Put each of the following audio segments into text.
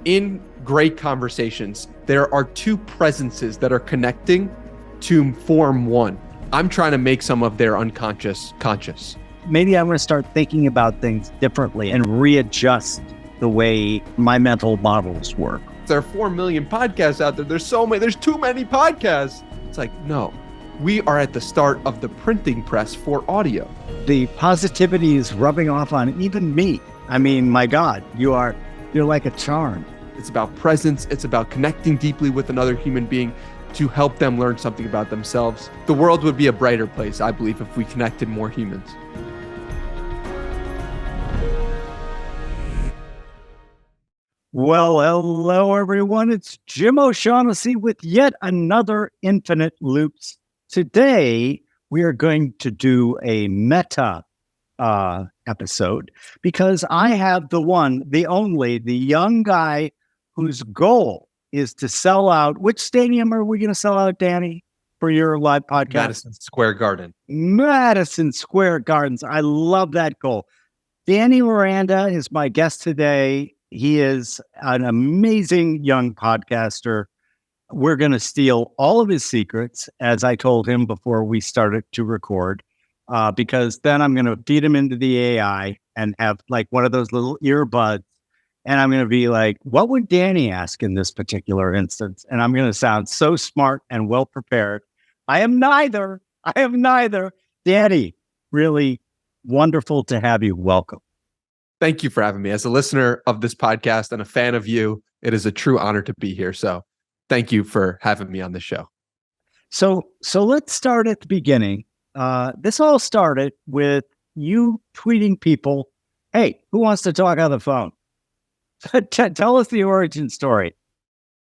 in great conversations, there are two presences that are connecting to form one. I'm trying to make some of their unconscious conscious. Maybe I'm going to start thinking about things differently and readjust the way my mental models work. There are 4 million podcasts out there. There's too many podcasts. It's like, no, we are at the start of the printing press for audio. The positivity is rubbing off on even me. I mean, my God, you're like a charm. It's about presence. It's about connecting deeply with another human being to help them learn something about themselves. The world would be a brighter place, I believe, if we connected more humans. Well, hello, everyone. It's Jim O'Shaughnessy with yet another Infinite Loops. Today, we are going to do a meta episode because I have the one, the only, the young guy whose goal is to sell out. Which stadium are we going to sell out, Danny, for your live podcast? Madison Square Garden. Madison Square Gardens. I love that goal. Danny Miranda is my guest today. He is an amazing young podcaster. We're going to steal all of his secrets, as I told him before we started to record, because then I'm going to feed him into the AI and have like one of those little earbuds. And I'm going to be like, what would Danny ask in this particular instance? And I'm going to sound so smart and well prepared. I am neither. Danny, really wonderful to have you. Welcome. Thank you for having me. As a listener of this podcast and a fan of you, it is a true honor to be here. So thank you for having me on the show. So let's start at the beginning. This all started with you tweeting people, hey, who wants to talk on the phone? Tell us the origin story.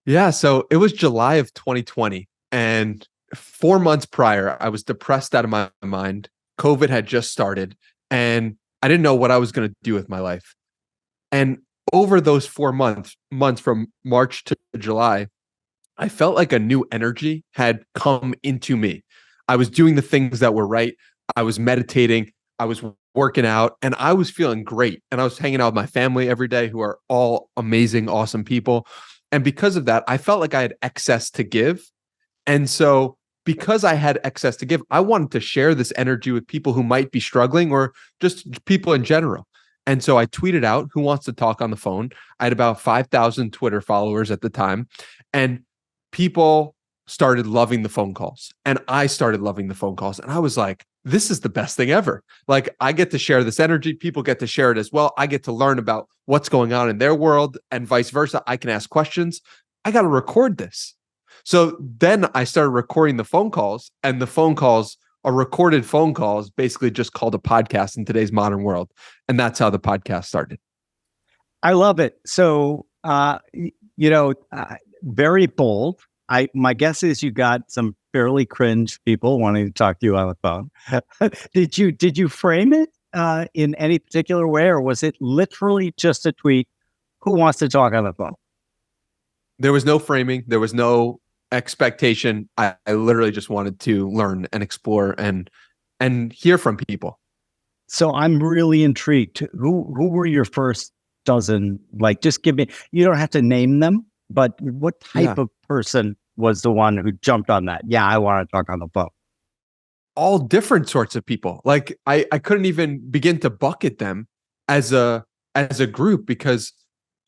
Yeah, so it was July of 2020. And 4 months prior, I was depressed out of my mind. COVID had just started. And I didn't know what I was going to do with my life. And over those 4 months from March to July, I felt like a new energy had come into me. I was doing the things that were right. I was meditating. I was working out, and I was feeling great. And I was hanging out with my family every day, who are all amazing, awesome people. And because of that, I felt like I had excess to give. And so because I had excess to give, I wanted to share this energy with people who might be struggling or just people in general. And so I tweeted out, who wants to talk on the phone? I had about 5,000 Twitter followers at the time. And people started loving the phone calls. And I started loving the phone calls. And I was like, this is the best thing ever. Like, I get to share this energy. People get to share it as well. I get to learn about what's going on in their world and vice versa. I can ask questions. I got to record this. So then I started recording the phone calls, and the phone calls are recorded phone calls, basically just called a podcast in today's modern world. And that's how the podcast started. I love it. So, very bold. My guess is you got some fairly cringe people wanting to talk to you on the phone. Did you frame it in any particular way, or was it literally just a tweet? Who wants to talk on the phone? There was no framing. There was no expectation. I literally just wanted to learn and explore and hear from people. So I'm really intrigued. Who were your first dozen? Like, just give me. You don't have to name them, but what type of person was the one who jumped on that? Yeah, I want to talk on the phone. All different sorts of people. Like, I couldn't even begin to bucket them as a group, because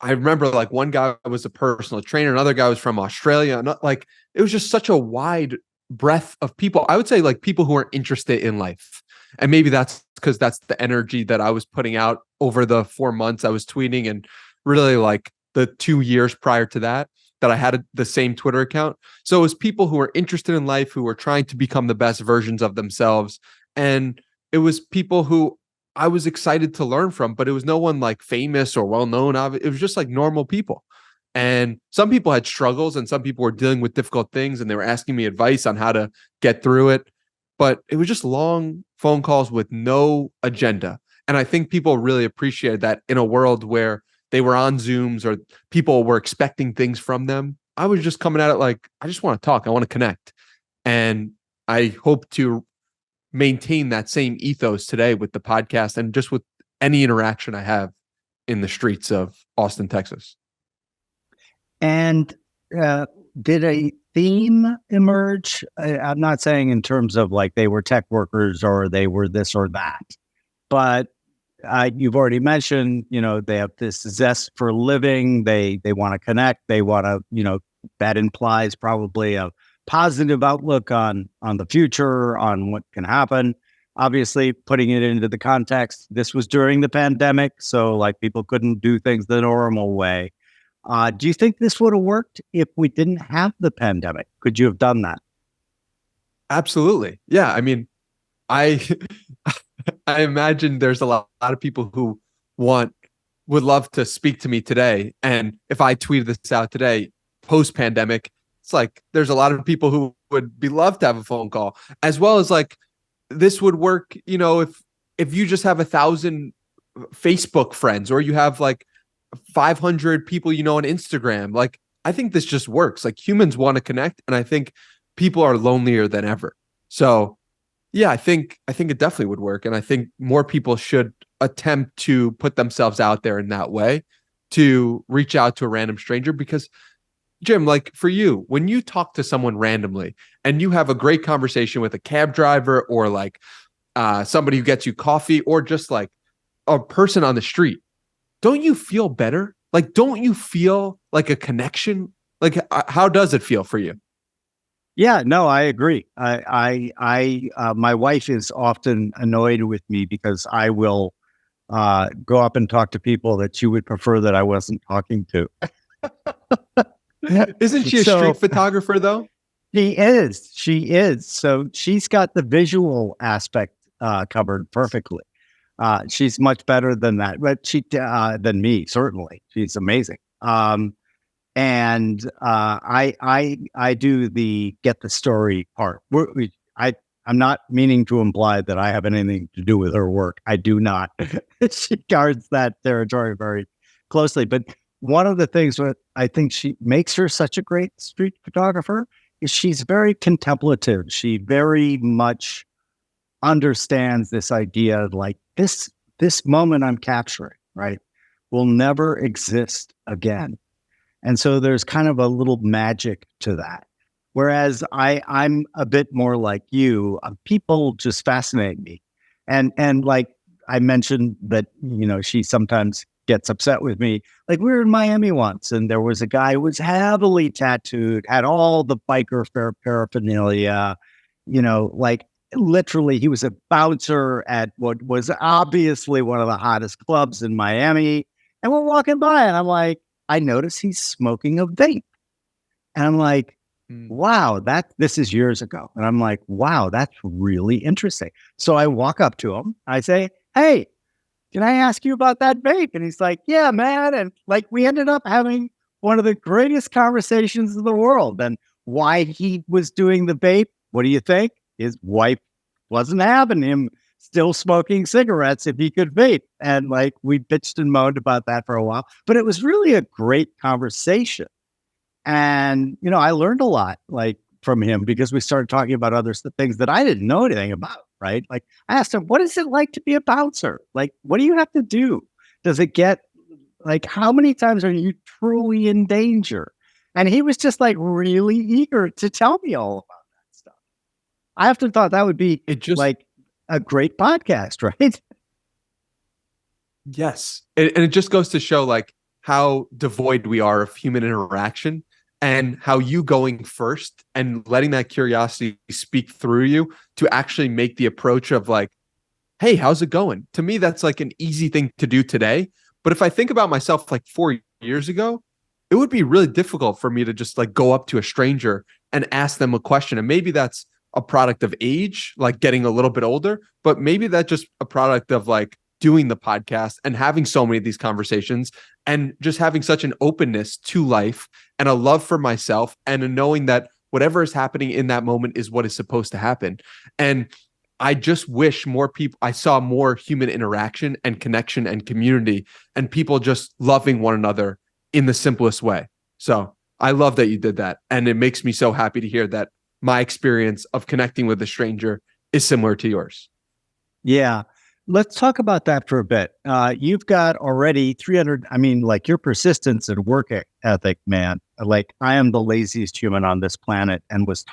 I remember like one guy was a personal trainer, another guy was from Australia. Not like, it was just such a wide breadth of people. I would say like people who are interested in life. And maybe that's because that's the energy that I was putting out over the 4 months I was tweeting, and really like the 2 years prior to that I had the same Twitter account. So it was people who were interested in life, who were trying to become the best versions of themselves. And it was people who I was excited to learn from, but it was no one like famous or well-known. It was just like normal people. And some people had struggles, and some people were dealing with difficult things, and they were asking me advice on how to get through it. But it was just long phone calls with no agenda. And I think people really appreciated that in a world where they were on Zooms or people were expecting things from them. I was just coming at it like, I just want to talk. I want to connect. And I hope to maintain that same ethos today with the podcast and just with any interaction I have in the streets of Austin, Texas. And did a theme emerge? I'm not saying in terms of like they were tech workers or they were this or that, but you've already mentioned, they have this zest for living. They want to connect. They want to, that implies probably a positive outlook on the future, on what can happen. Obviously, putting it into the context, this was during the pandemic, so like people couldn't do things the normal way. Do you think this would have worked if we didn't have the pandemic? Could you have done that? Absolutely. Yeah. I mean, I I imagine there's a lot of people who want would love to speak to me today. And if I tweeted this out today, post pandemic, it's like there's a lot of people who would be love to have a phone call, as well as like this would work, if you just have 1,000 Facebook friends, or you have like 500 people on Instagram. Like, I think this just works. Like, humans want to connect, and I think people are lonelier than ever. So yeah, I think it definitely would work, and I think more people should attempt to put themselves out there in that way, to reach out to a random stranger. Because Jim, like for you, when you talk to someone randomly and you have a great conversation with a cab driver, or like somebody who gets you coffee, or just like a person on the street, don't you feel better? Like, don't you feel like a connection? Like, how does it feel for you? Yeah, no, I agree. My wife is often annoyed with me because I will go up and talk to people that she would prefer that I wasn't talking to. Isn't she a So street photographer though? she is. So she's got the visual aspect covered perfectly. She's much better than that, but than me, certainly. She's amazing. And I do the get the story part. I'm not meaning to imply that I have anything to do with her work. I do not. She guards that territory very closely. But one of the things that I think she makes her such a great street photographer is she's very contemplative. She very much understands this idea of like this moment I'm capturing, right, will never exist again. And so there's kind of a little magic to that. Whereas I'm a bit more like you. People just fascinate me. And like I mentioned that, she sometimes gets upset with me. Like we were in Miami once and there was a guy who was heavily tattooed, had all the biker paraphernalia, like literally he was a bouncer at what was obviously one of the hottest clubs in Miami. And we're walking by and I'm like, I notice he's smoking a vape. And I'm like, Mm. wow, this is years ago. And I'm like, wow, that's really interesting. So I walk up to him. I say, hey, can I ask you about that vape? And he's like, yeah, man. And like, we ended up having one of the greatest conversations in the world. And why he was doing the vape, what do you think? His wife wasn't having him still smoking cigarettes if he could vape. And like, we bitched and moaned about that for a while, but it was really a great conversation. And, I learned a lot like from him because we started talking about things that I didn't know anything about. Right. Like I asked him, what is it like to be a bouncer? Like, what do you have to do? Does it get like, how many times are you truly in danger? And he was just like really eager to tell me all about that stuff. I often thought that would be It just like a great podcast, right? Yes. And it just goes to show like how devoid we are of human interaction, and how you going first and letting that curiosity speak through you to actually make the approach of like, hey, how's it going? To me, that's like an easy thing to do today. But if I think about myself like 4 years ago, it would be really difficult for me to just like go up to a stranger and ask them a question. And maybe that's a product of age, like getting a little bit older, but maybe that's just a product of like doing the podcast and having so many of these conversations, and just having such an openness to life and a love for myself, and a knowing that whatever is happening in that moment is what is supposed to happen. And I just wish I saw more human interaction and connection and community, and people just loving one another in the simplest way. So I love that you did that. And it makes me so happy to hear that my experience of connecting with a stranger is similar to yours. Yeah. Let's talk about that for a bit. You've got already 300. I mean, like your persistence and work ethic, man. Like I am the laziest human on this planet and was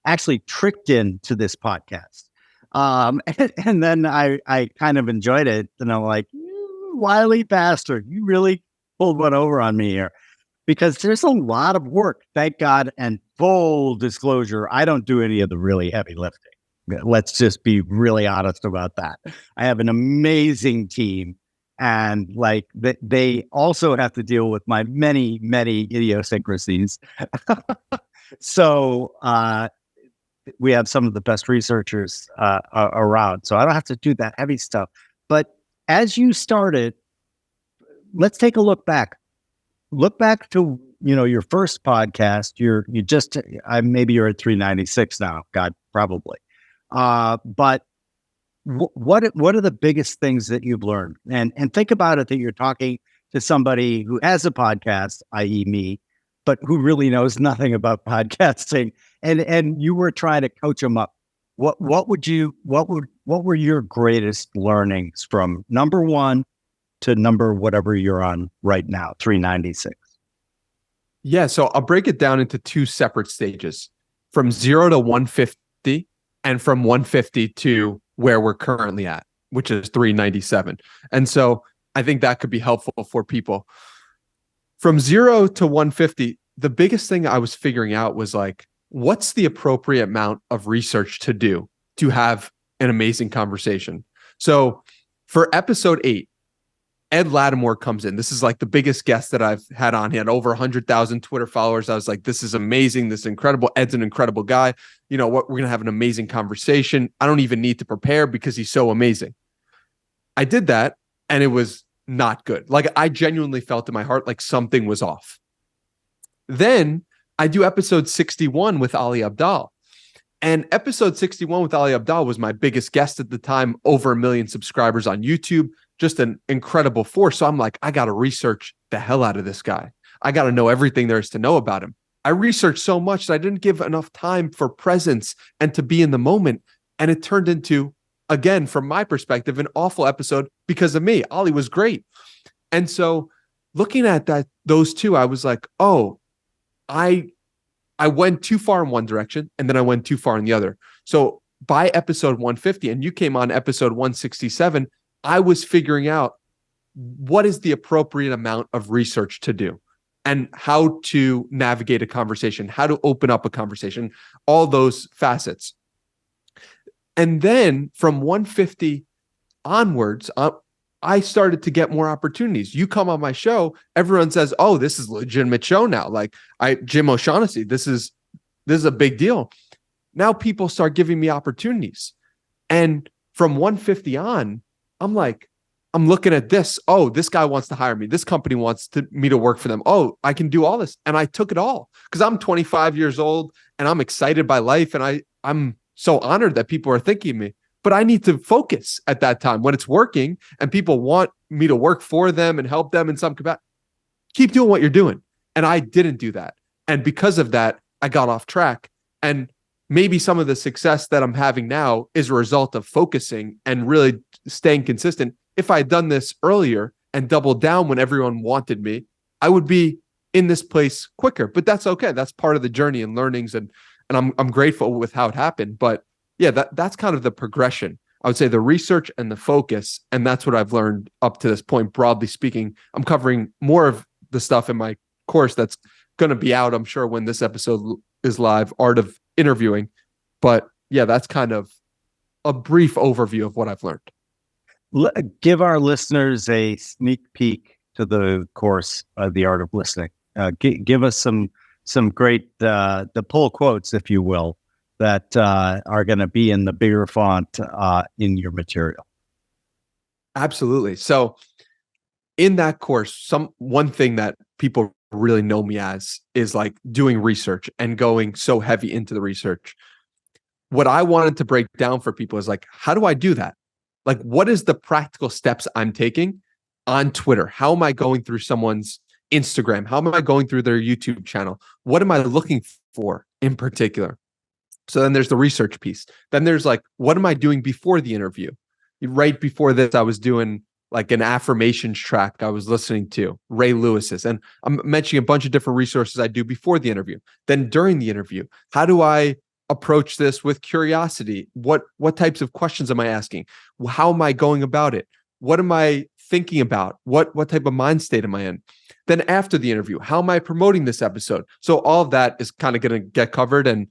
actually tricked into this podcast. And then I kind of enjoyed it. And I'm like, "You wily bastard, you really pulled one over on me here because there's a lot of work, thank God. And full disclosure, I don't do any of the really heavy lifting. Let's just be really honest about that. I have an amazing team, and like they also have to deal with my many, many idiosyncrasies. So we have some of the best researchers around, so I don't have to do that heavy stuff. But as you started, let's take a look back. Look back to your first podcast. Maybe you're at 396 now. God, probably. But what are the biggest things that you've learned? And think about it that you're talking to somebody who has a podcast, i.e., me, but who really knows nothing about podcasting, and you were trying to coach them up. What were your greatest learnings from number one to number whatever you're on right now, 396? Yeah, so I'll break it down into two separate stages, from 0 to 150 and from 150 to where we're currently at, which is 397. And so I think that could be helpful for people. From 0 to 150, the biggest thing I was figuring out was like, what's the appropriate amount of research to do to have an amazing conversation? So for episode 8, Ed Lattimore comes in. This is like the biggest guest that I've had on. He had over 100,000 Twitter followers. I was like, this is amazing. This is incredible. Ed's an incredible guy. You know what? We're going to have an amazing conversation. I don't even need to prepare because he's so amazing. I did that and it was not good. Like I genuinely felt in my heart like something was off. Then I do episode 61 with Ali Abdaal. And episode 61 with Ali Abdaal was my biggest guest at the time, over 1 million subscribers on YouTube, just an incredible force. So I'm like, I got to research the hell out of this guy. I got to know everything there is to know about him. I researched so much that I didn't give enough time for presence and to be in the moment. And it turned into, again, from my perspective, an awful episode because of me. Ali was great. And so looking at those two, I was like, oh, I went too far in one direction and then I went too far in the other. So by episode 150, and you came on episode 167, I was figuring out what is the appropriate amount of research to do and how to navigate a conversation, how to open up a conversation, all those facets. And then from 150 onwards, I started to get more opportunities. You come on my show, everyone says, oh, this is a legitimate show now. Like Jim O'Shaughnessy, this is a big deal. Now people start giving me opportunities. And from 150 on, I'm like, I'm looking at this. Oh, this guy wants to hire me. This company wants me to work for them. Oh, I can do all this. And I took it all because I'm 25 years old and I'm excited by life. And I'm so honored that people are thinking of me. But I need to focus at that time when it's working and people want me to work for them and help them in some capacity. Keep doing what you're doing. And I didn't do that. And because of that, I got off track. And maybe some of the success that I'm having now is a result of focusing and really staying consistent. If I had done this earlier and doubled down when everyone wanted me, I would be in this place quicker. But that's okay. That's part of the journey and learnings. And I'm grateful with how it happened. But yeah, that's kind of the progression. I would say the research and the focus, and that's what I've learned up to this point, broadly speaking. I'm covering more of the stuff in my course that's going to be out, I'm sure, when this episode is live, Art of Interviewing. But yeah, that's kind of a brief overview of what I've learned. Give our listeners a sneak peek to the course, The Art of Listening. Give us some great, the pull quotes, if you will, that are going to be in the bigger font in your material. Absolutely. So in that course, one thing that people really know me as is like doing research and going so heavy into the research. What I wanted to break down for people is like, how do I do that? Like, what is the practical steps I'm taking on Twitter? How am I going through someone's Instagram? How am I going through their YouTube channel? What am I looking for in particular? So then there's the research piece. Then there's like, what am I doing before the interview? Right before this, I was doing like an affirmations track I was listening to, Ray Lewis's. And I'm mentioning a bunch of different resources I do before the interview. Then during the interview, how do I approach this with curiosity? What types of questions am I asking? How am I going about it? What am I thinking about? What type of mind state am I in? Then after the interview, how am I promoting this episode? So all of that is kind of going to get covered and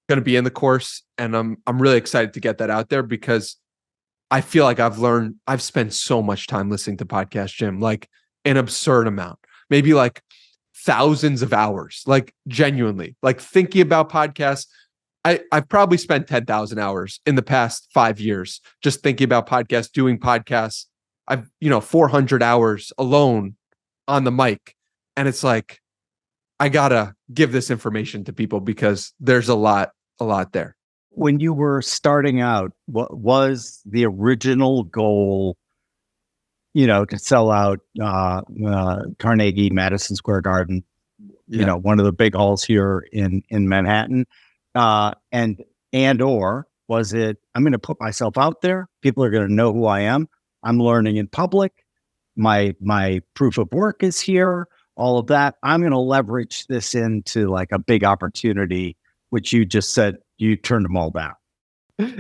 going to be in the course. And I'm really excited to get that out there because I feel like I've spent so much time listening to podcasts, Jim, like an absurd amount, maybe like thousands of hours, like genuinely, like thinking about podcasts. I've probably spent 10,000 hours in the past 5 years just thinking about podcasts, doing podcasts. I've, 400 hours alone on the mic. And it's like, I gotta give this information to people because there's a lot there. When you were starting out, what was the original goal, to sell out Carnegie, Madison Square Garden, one of the big halls here in Manhattan? Or was it, I'm going to put myself out there. People are going to know who I am. I'm learning in public. My proof of work is here. All of that. I'm going to leverage this into like a big opportunity, which you just said you turned them all down.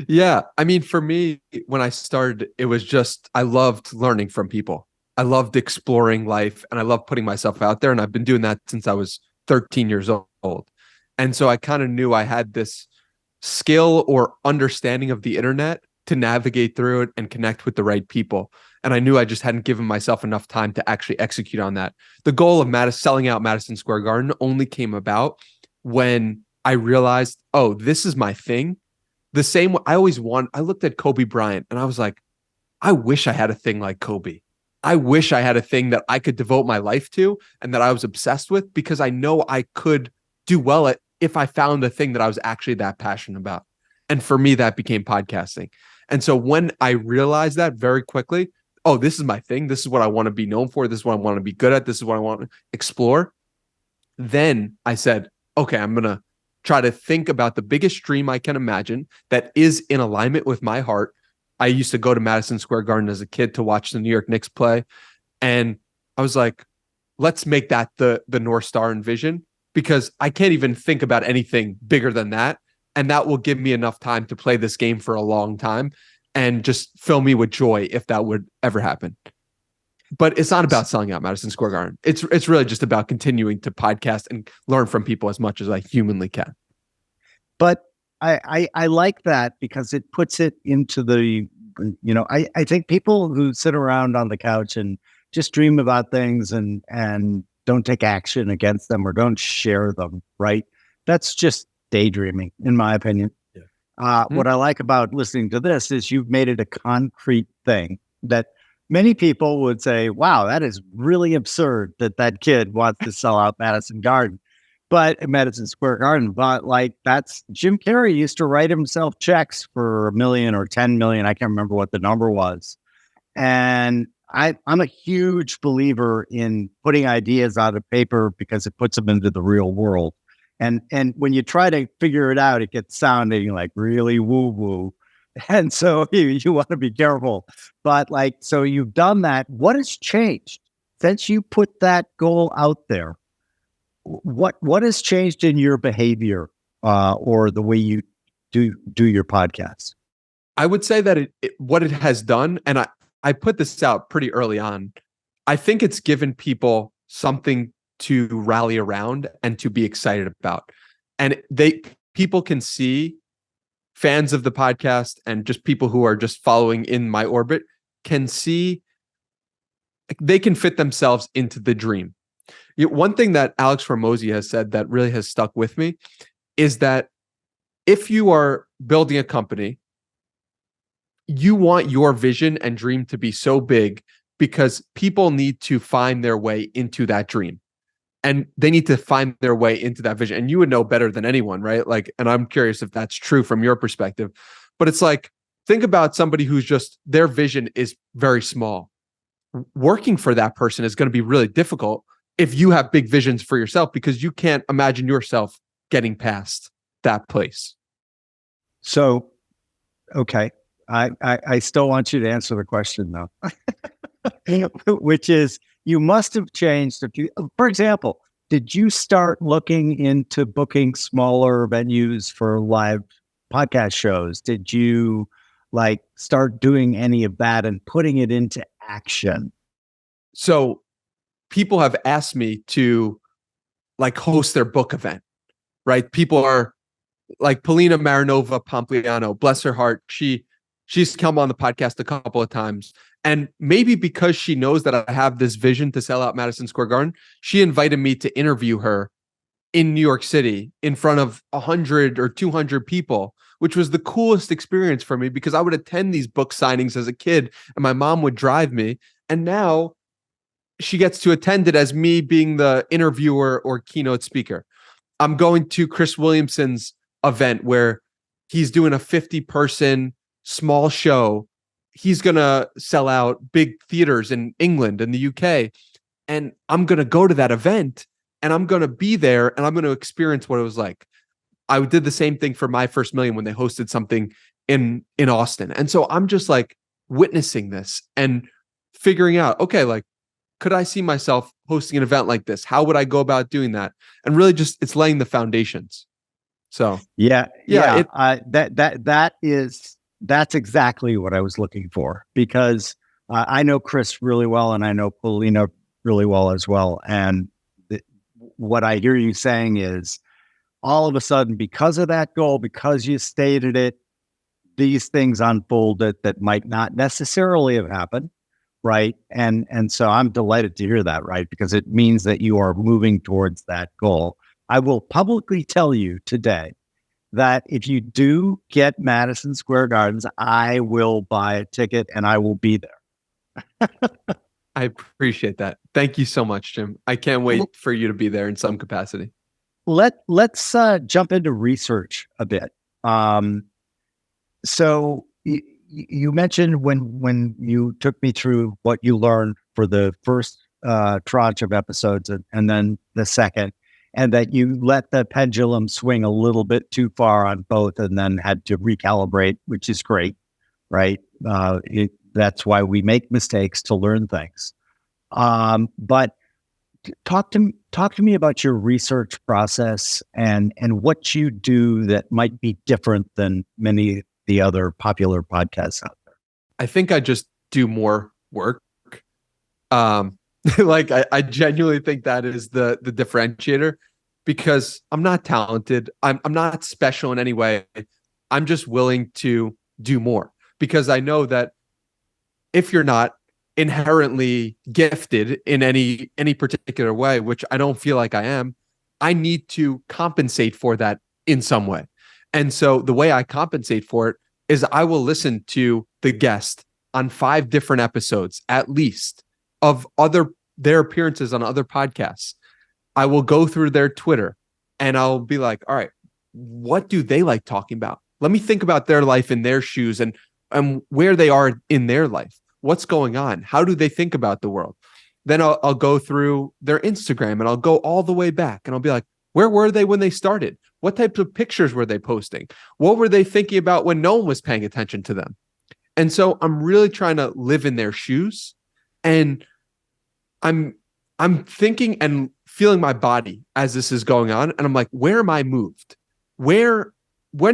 Yeah. I mean, for me, when I started, it was just, I loved learning from people. I loved exploring life and I loved putting myself out there. And I've been doing that since I was 13 years old. And so I kind of knew I had this skill or understanding of the internet to navigate through it and connect with the right people. And I knew I just hadn't given myself enough time to actually execute on that. The goal of selling out Madison Square Garden only came about when I realized, oh, this is my thing. The same, I looked at Kobe Bryant and I was like, I wish I had a thing like Kobe. I wish I had a thing that I could devote my life to and that I was obsessed with because I know I could do well at if I found a thing that I was actually that passionate about. And for me, that became podcasting. And so when I realized that very quickly, oh, this is my thing. This is what I want to be known for. This is what I want to be good at. This is what I want to explore. Then I said, okay, I'm going to try to think about the biggest dream I can imagine that is in alignment with my heart. I used to go to Madison Square Garden as a kid to watch the New York Knicks play. And I was like, let's make that the North Star and vision, because I can't even think about anything bigger than that. And that will give me enough time to play this game for a long time and just fill me with joy if that would ever happen. But it's not about selling out Madison Square Garden. It's really just about continuing to podcast and learn from people as much as I humanly can. But I like that because it puts it into the, I think people who sit around on the couch and just dream about things and don't take action against them or don't share them, right? That's just daydreaming, in my opinion. Yeah. What I like about listening to this is you've made it a concrete thing that many people would say, wow, that is really absurd that kid wants to sell out Madison Square Garden. But like that's Jim Carrey used to write himself checks for $1 million or 10 million. I can't remember what the number was. And I'm a huge believer in putting ideas on paper because it puts them into the real world. And when you try to figure it out, it gets sounding like really woo-woo. And so you want to be careful. But like, so you've done that. What has changed since you put that goal out there? What has changed in your behavior or the way you do your podcast? I would say that what it has done, and I put this out pretty early on, I think it's given people something to rally around and to be excited about. And people can see, fans of the podcast and just people who are just following in my orbit can see, they can fit themselves into the dream. One thing that Alex Hormozi has said that really has stuck with me is that if you are building a company, you want your vision and dream to be so big because people need to find their way into that dream. And they need to find their way into that vision. And you would know better than anyone, right? Like, and I'm curious if that's true from your perspective. But it's like, think about somebody who's just, their vision is very small. Working for that person is going to be really difficult if you have big visions for yourself, because you can't imagine yourself getting past that place. So, okay. I still want you to answer the question though, which is you must have changed. If you, for example, did you start looking into booking smaller venues for live podcast shows? Did you like start doing any of that and putting it into action? So people have asked me to like host their book event, right? People are like Polina Marinova Pompliano, bless her heart. She's come on the podcast a couple of times. And maybe because she knows that I have this vision to sell out Madison Square Garden, she invited me to interview her in New York City in front of 100 or 200 people, which was the coolest experience for me because I would attend these book signings as a kid and my mom would drive me. And now she gets to attend it as me being the interviewer or keynote speaker. I'm going to Chris Williamson's event where he's doing a 50-person small show. He's going to sell out big theaters in England and the UK. And I'm going to go to that event and I'm going to be there and I'm going to experience what it was like. I did the same thing for My First Million when they hosted something in Austin. And so I'm just like witnessing this and figuring out, okay, like, could I see myself hosting an event like this? How would I go about doing that? And really just it's laying the foundations. So that's exactly what I was looking for because I know Chris really well and I know Paulina really well as well. And what I hear you saying is all of a sudden, because of that goal, because you stated it, these things unfolded that might not necessarily have happened. Right. And so I'm delighted to hear that, right? Because it means that you are moving towards that goal. I will publicly tell you today that if you do get Madison Square Gardens, I will buy a ticket and I will be there. I appreciate that. Thank you so much, Jim. I can't wait for you to be there in some capacity. Let's jump into research a bit. So you mentioned when you took me through what you learned for the first tranche of episodes and then the second, and that you let the pendulum swing a little bit too far on both and then had to recalibrate, which is great, right? That's why we make mistakes to learn things. But talk to me about your research process and what you do that might be different than many of the other popular podcasts out there. I think I just do more work. Like I genuinely think that is the differentiator because I'm not talented. I'm not special in any way. I'm just willing to do more because I know that if you're not inherently gifted in any particular way, which I don't feel like I am, I need to compensate for that in some way. And so the way I compensate for it is I will listen to the guest on 5 different episodes, at least, of their appearances on other podcasts. I will go through their Twitter and I'll be like, all right, what do they like talking about? Let me think about their life in their shoes and where they are in their life. What's going on? How do they think about the world? Then I'll go through their Instagram and I'll go all the way back and I'll be like, where were they when they started? What types of pictures were they posting? What were they thinking about when no one was paying attention to them? And so I'm really trying to live in their shoes. And I'm thinking and feeling my body as this is going on. And I'm like, where am I moved? When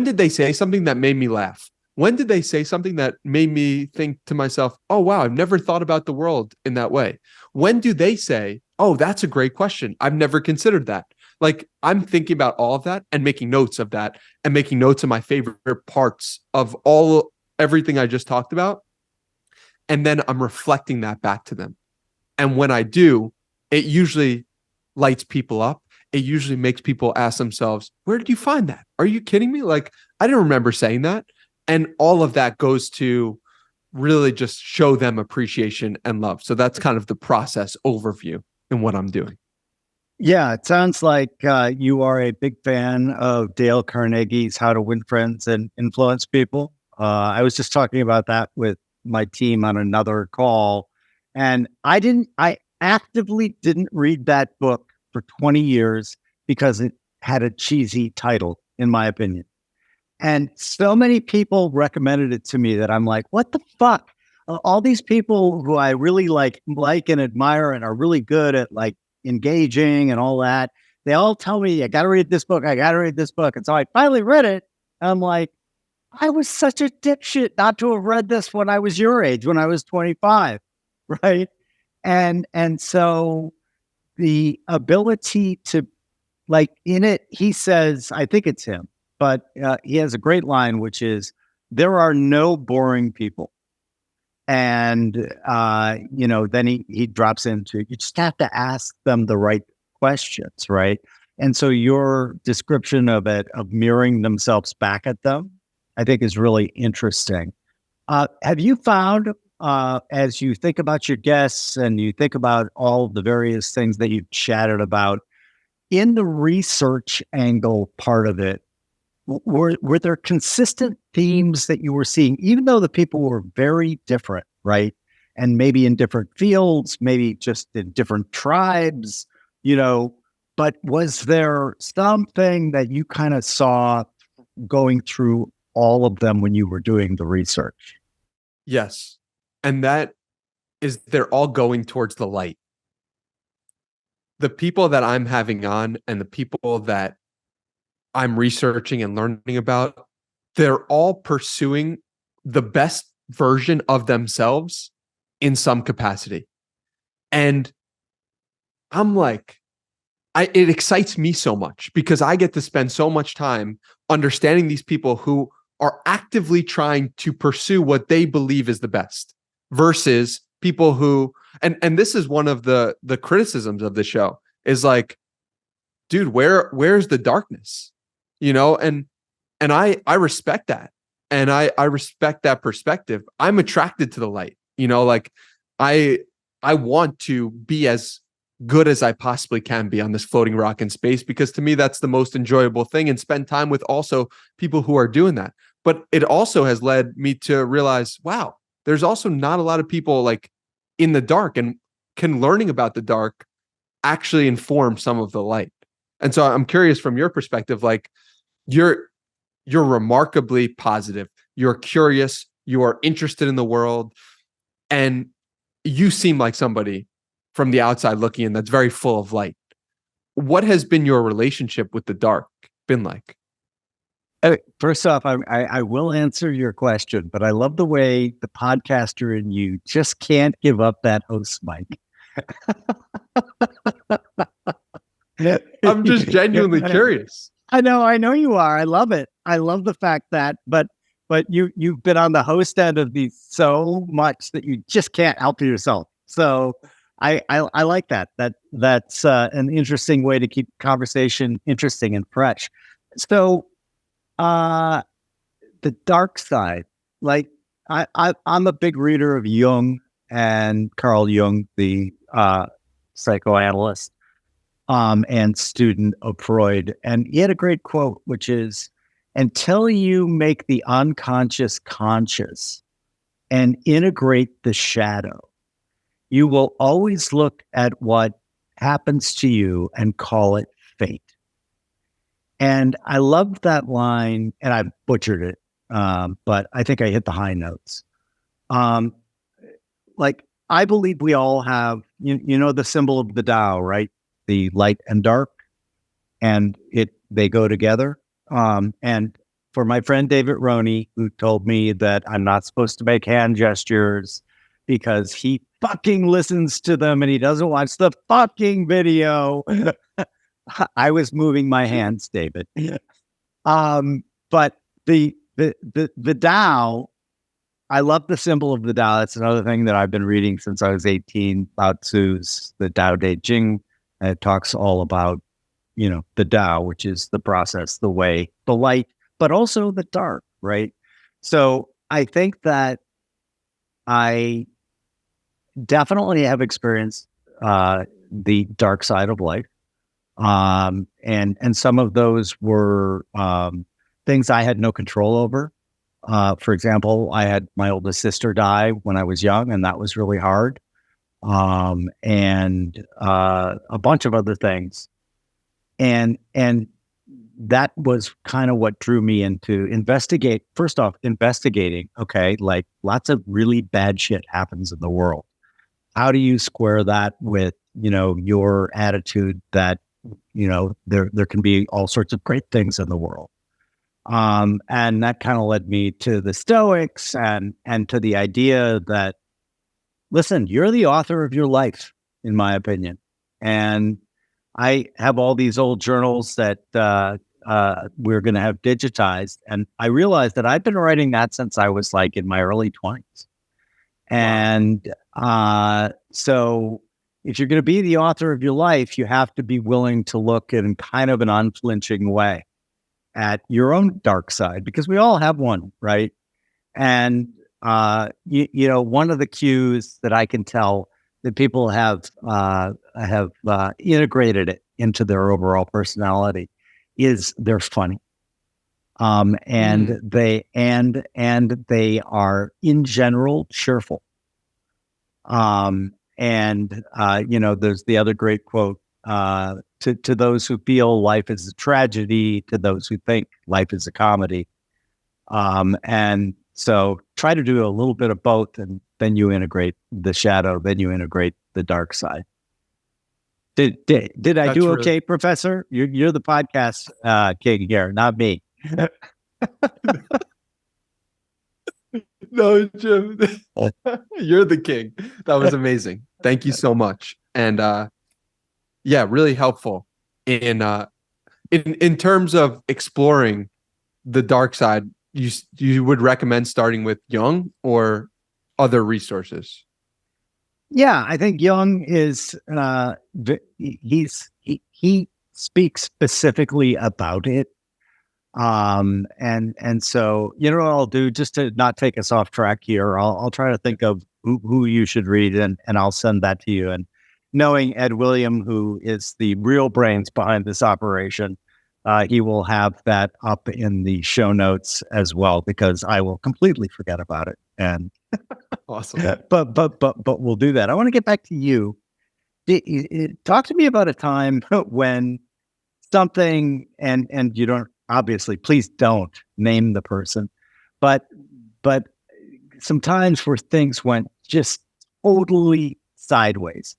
did they say something that made me laugh? When did they say something that made me think to myself, oh, wow, I've never thought about the world in that way? When do they say, oh, that's a great question. I've never considered that. Like I'm thinking about all of that and making notes of that and making notes of my favorite parts of everything I just talked about. And then I'm reflecting that back to them. And when I do, it usually lights people up. It usually makes people ask themselves, where did you find that? Are you kidding me? Like, I didn't remember saying that. And all of that goes to really just show them appreciation and love. So that's kind of the process overview in what I'm doing. Yeah, it sounds like you are a big fan of Dale Carnegie's How to Win Friends and Influence People. I was just talking about that with my team on another call. And I actively didn't read that book for 20 years because it had a cheesy title, in my opinion. And so many people recommended it to me that I'm like, what the fuck? All these people who I really like and admire and are really good at like engaging and all that, they all tell me, I got to read this book. I got to read this book. And so I finally read it. I'm like, I was such a dipshit not to have read this when I was your age, when I was 25. Right. And so the ability to, like, in it, he says, I think it's him, but he has a great line, which is, there are no boring people. And, then he drops into, you just have to ask them the right questions, right? And so your description of it, of mirroring themselves back at them, I think is really interesting. Have you found, as you think about your guests and you think about all of the various things that you've chatted about, in the research angle part of it, were there consistent themes that you were seeing, even though the people were very different, right? And maybe in different fields, maybe just in different tribes, but was there something that you kind of saw going through all of them when you were doing the research? Yes. And that is, they're all going towards the light. The people that I'm having on and the people that I'm researching and learning about, they're all pursuing the best version of themselves in some capacity. And I'm like, it excites me so much because I get to spend so much time understanding these people who are actively trying to pursue what they believe is the best, versus people who, and this is one of the criticisms of the show, is like, dude, where's the darkness? And I respect that. And I respect that perspective. I'm attracted to the light. Like I want to be as good as I possibly can be on this floating rock in space, because to me that's the most enjoyable thing, and spend time with also people who are doing that. But it also has led me to realize, wow, there's also not a lot of people like in the dark, and can learning about the dark actually inform some of the light. And so I'm curious from your perspective, like you're remarkably positive, you're curious, you are interested in the world, and you seem like somebody from the outside looking in that's very full of light. What has been your relationship with the dark been like? First off, I will answer your question, but I love the way the podcaster in you just can't give up that host mic. I'm just genuinely curious. I know you are. I love it. I love the fact that, but you've been on the host end of these so much that you just can't help yourself. So I like that. That's an interesting way to keep conversation interesting and fresh. So the dark side, like I'm a big reader of Jung and Carl Jung, the psychoanalyst, and student of Freud. And he had a great quote, which is, until you make the unconscious conscious and integrate the shadow, you will always look at what happens to you and call it fate. And I loved that line, and I butchered it, but I think I hit the high notes. Like, I believe we all have, the symbol of the Tao, right? The light and dark, and they go together. And for my friend David Roney, who told me that I'm not supposed to make hand gestures because he fucking listens to them and he doesn't watch the fucking video. I was moving my hands, David. But the Tao, I love the symbol of the Tao. That's another thing that I've been reading since I was 18. Lao Tzu's The Tao Te Ching. And it talks all about, the Tao, which is the process, the way, the light, but also the dark, right? So I think that I definitely have experienced the dark side of life. And some of those were things I had no control over. For example, I had my oldest sister die when I was young, and that was really hard. And a bunch of other things. And that was kind of what drew me into investigating. Okay, like lots of really bad shit happens in the world. How do you square that with, your attitude that, there can be all sorts of great things in the world? And that kind of led me to the Stoics and to the idea that, listen, you're the author of your life, in my opinion. And I have all these old journals that we're going to have digitized. And I realized that I've been writing that since I was like in my early 20s. And so if you're going to be the author of your life, you have to be willing to look in kind of an unflinching way at your own dark side, because we all have one, right? And one of the cues that I can tell that people have integrated it into their overall personality is they're funny, and they are in general cheerful. There's the other great quote, to those who feel life is a tragedy, to those who think life is a comedy. And so try to do a little bit of both, and then you integrate the shadow, then you integrate the dark side. Did I do okay, Professor? You're the podcast king here, not me. No, Jim, you're the king. That was amazing. Thank you so much. And really helpful in terms of exploring the dark side. You would recommend starting with Jung or other resources? Yeah, I think Jung is he speaks specifically about it. And so, what I'll do, just to not take us off track here, I'll try to think of who you should read, and I'll send that to you. And knowing Ed William, who is the real brains behind this operation, he will have that up in the show notes as well, because I will completely forget about it. And awesome. But we'll do that. I want to get back to you. Talk to me about a time when something, and you don't, obviously, please don't name the person, but sometimes where things went just totally sideways,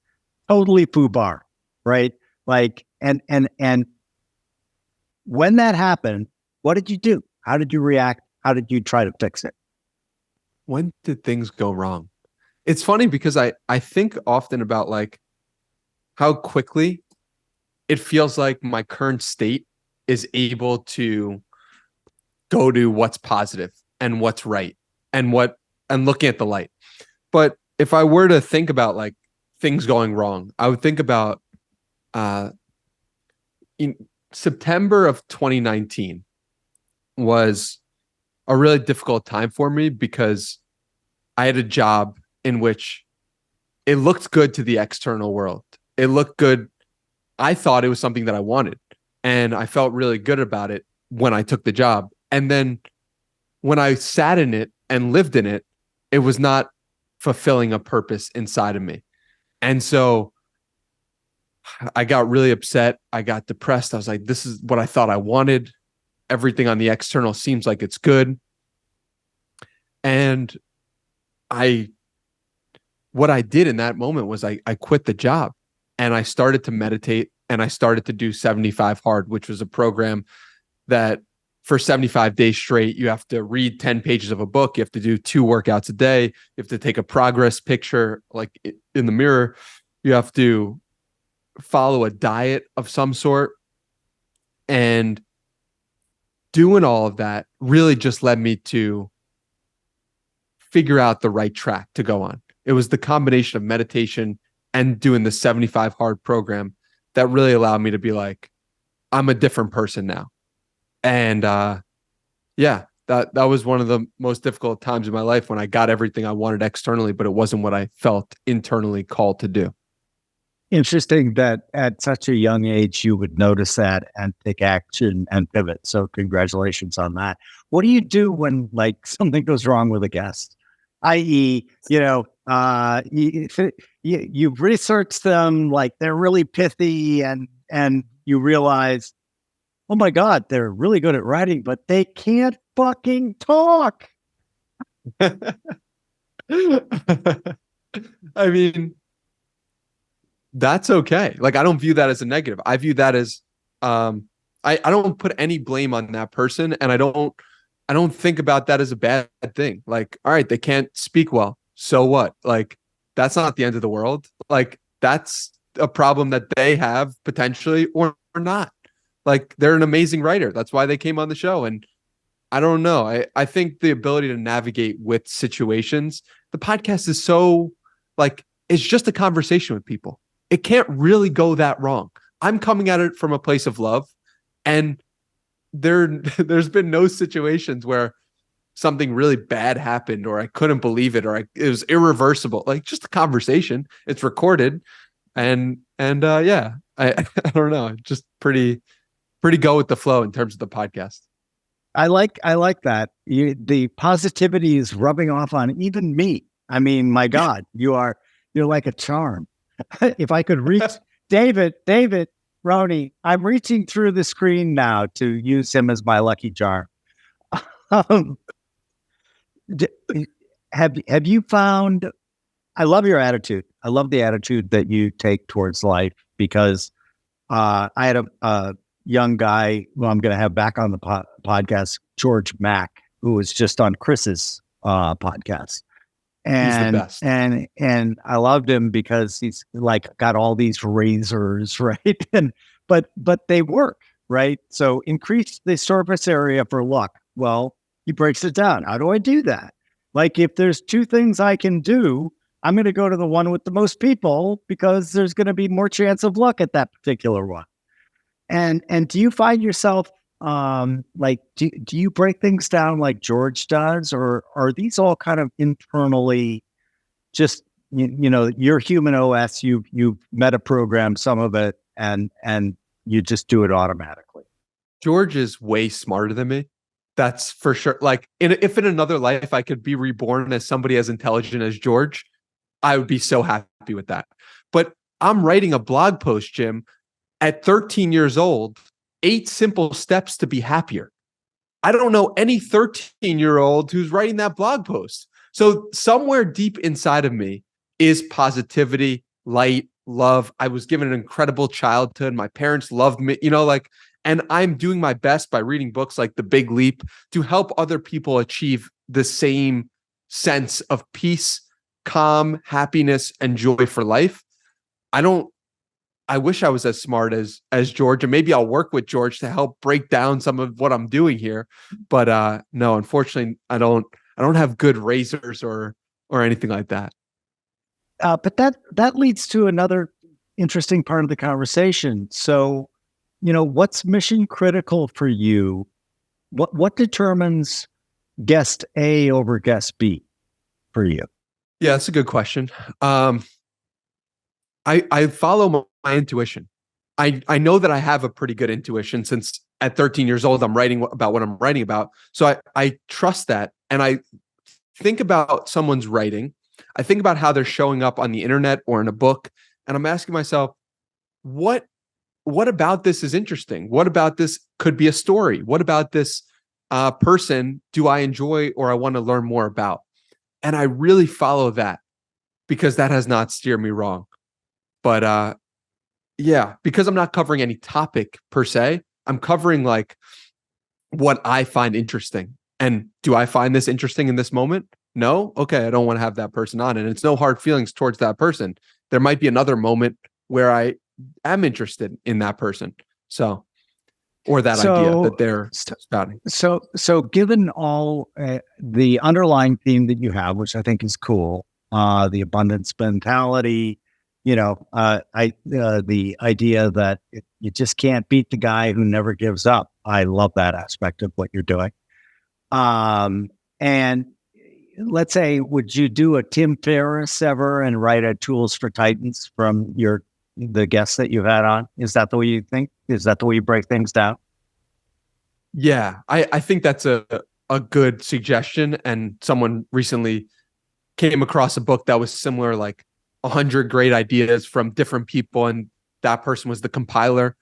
totally foobar, right? Like, and when that happened, what did you do? How did you react? How did you try to fix it? When did things go wrong? It's funny because I think often about like how quickly it feels like my current state is able to go to what's positive and what's right and looking at the light. But if I were to think about like things going wrong, I would think about in September of 2019 was a really difficult time for me because I had a job in which it looked good to the external world. It looked good. I thought it was something that I wanted, and I felt really good about it when I took the job. And then when I sat in it and lived in it, it was not fulfilling a purpose inside of me. And so I got really upset. I got depressed. I was like, this is what I thought I wanted. Everything on the external seems like it's good. And what I did in that moment was I quit the job, and I started to meditate, and I started to do 75 Hard, which was a program that for 75 days straight, you have to read 10 pages of a book. You have to do 2 workouts a day. You have to take a progress picture, like in the mirror. You have to follow a diet of some sort. And doing all of that really just led me to figure out the right track to go on. It was the combination of meditation and doing the 75 Hard program that really allowed me to be like, I'm a different person now. And that was one of the most difficult times in my life when I got everything I wanted externally, but it wasn't what I felt internally called to do. Interesting that at such a young age you would notice that and take action and pivot. So congratulations on that. What do you do when like something goes wrong with a guest? I.e., you've researched them, like they're really pithy, and you realize, oh my God, they're really good at writing, but they can't fucking talk. I mean, that's okay. Like, I don't view that as a negative. I view that as I don't put any blame on that person, and I don't think about that as a bad thing. Like, all right, they can't speak well. So what? Like, that's not the end of the world. Like, that's a problem that they have potentially or not. Like, they're an amazing writer. That's why they came on the show. And I don't know. I think the ability to navigate with situations, the podcast is so like, it's just a conversation with people. It can't really go that wrong. I'm coming at it from a place of love, and there's been no situations where something really bad happened or I couldn't believe it or it was irreversible. Like, just a conversation. It's recorded, and yeah, I don't know. Just pretty go with the flow in terms of the podcast. I like that. The positivity is rubbing off on even me. I mean, my God, you're like a charm. If I could reach David, Roni, I'm reaching through the screen now to use him as my lucky charm. Um, have you found? I love your attitude. I love the attitude that you take towards life, because I had a young guy who I'm going to have back on the podcast, George Mack, who was just on Chris's podcast. He's the And best. and I loved him because he's like got all these razors, right? And but they work, right? So increase the surface area for luck. Well, he breaks it down. How do I do that? Like, if there's two things I can do, I'm going to go to the one with the most people, because there's going to be more chance of luck at that particular one. And do you find yourself like, do you break things down like George does, or are these all kind of internally just your human OS, you've meta programmed some of it, and you just do it automatically? George is way smarter than me. That's for sure. Like, if in another life I could be reborn as somebody as intelligent as George, I would be so happy with that. But I'm writing a blog post, Jim, at 13 years old, 8 simple steps to be happier. I don't know any 13-year-old who's writing that blog post. So somewhere deep inside of me is positivity, light, love. I was given an incredible childhood. My parents loved me, and I'm doing my best by reading books like The Big Leap to help other people achieve the same sense of peace, calm, happiness, and joy for life. I wish I was as smart as George, and maybe I'll work with George to help break down some of what I'm doing here. But no, unfortunately, I don't have good razors or anything like that. But that leads to another interesting part of the conversation. So, what's mission critical for you? What determines guest A over guest B for you? Yeah, that's a good question. I follow my intuition. I know that I have a pretty good intuition, since at 13 years old, I'm writing about what I'm writing about. So I trust that. And I think about someone's writing. I think about how they're showing up on the internet or in a book. And I'm asking myself, what about this is interesting? What about this could be a story? What about this person do I enjoy or I want to learn more about? And I really follow that, because that has not steered me wrong. But yeah, because I'm not covering any topic per se, I'm covering like what I find interesting. And do I find this interesting in this moment? No? Okay, I don't want to have that person on. And it's no hard feelings towards that person. There might be another moment where I am interested in that person. So, or that idea that they're spouting. So given all the underlying theme that you have, which I think is cool, the abundance mentality, the idea that you just can't beat the guy who never gives up. I love that aspect of what you're doing. And let's say, would you do a Tim Ferriss ever and write a Tools for Titans from the guests that you've had on? Is that the way you think? Is that the way you break things down? Yeah, I think that's a good suggestion. And someone recently came across a book that was similar, like 100 great ideas from different people, and that person was the compiler.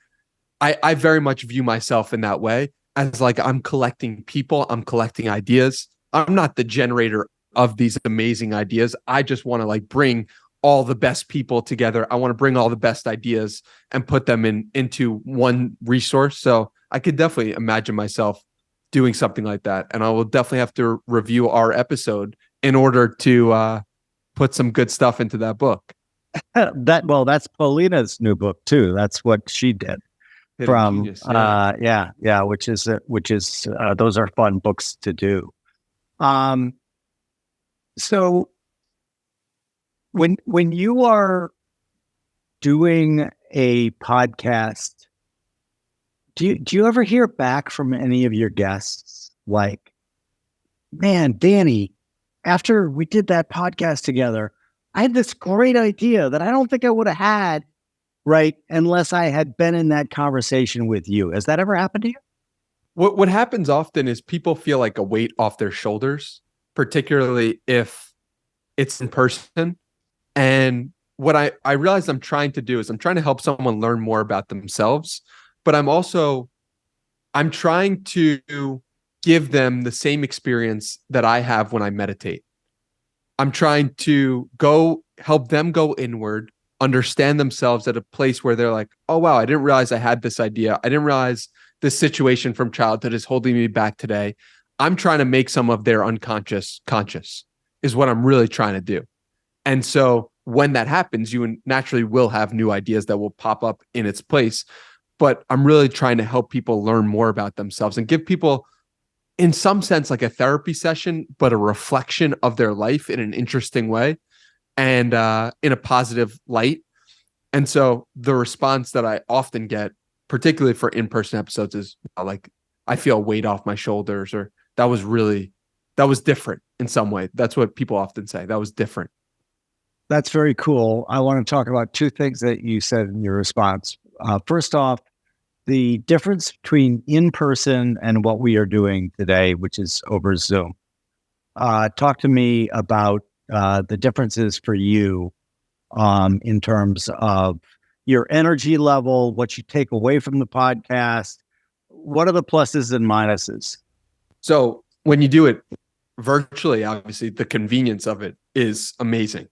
I very much view myself in that way as like I'm collecting people, I'm collecting ideas. I'm not the generator of these amazing ideas. I just want to like bring all the best people together. I want to bring all the best ideas and put them into one resource. So I could definitely imagine myself doing something like that. And I will definitely have to review our episode in order to put some good stuff into that book. That's Paulina's new book too. That's what she did. Hidden Genius. Yeah. Which is those are fun books to do. So when you are doing a podcast, do you ever hear back from any of your guests like, man, Danny, after we did that podcast together, I had this great idea that I don't think I would have had, right, unless I had been in that conversation with you. Has that ever happened to you? What happens often is people feel like a weight off their shoulders, particularly if it's in person. And what I realize I'm trying to do is I'm trying to help someone learn more about themselves, but I'm trying to give them the same experience that I have when I meditate. I'm trying to help them go inward, understand themselves at a place where they're like, oh, wow, I didn't realize I had this idea. I didn't realize this situation from childhood is holding me back today. I'm trying to make some of their unconscious conscious is what I'm really trying to do. And so when that happens, you naturally will have new ideas that will pop up in its place. But I'm really trying to help people learn more about themselves and give people, in some sense, like a therapy session, but a reflection of their life in an interesting way and in a positive light. And so the response that I often get, particularly for in-person episodes, is like, I feel a weight off my shoulders, or that was different in some way. That's what people often say. That was different. That's very cool. I want to talk about two things that you said in your response. First off, the difference between in-person and what we are doing today, which is over Zoom. Talk to me about the differences for you in terms of your energy level, what you take away from the podcast. What are the pluses and minuses? So when you do it virtually, obviously the convenience of it is amazing.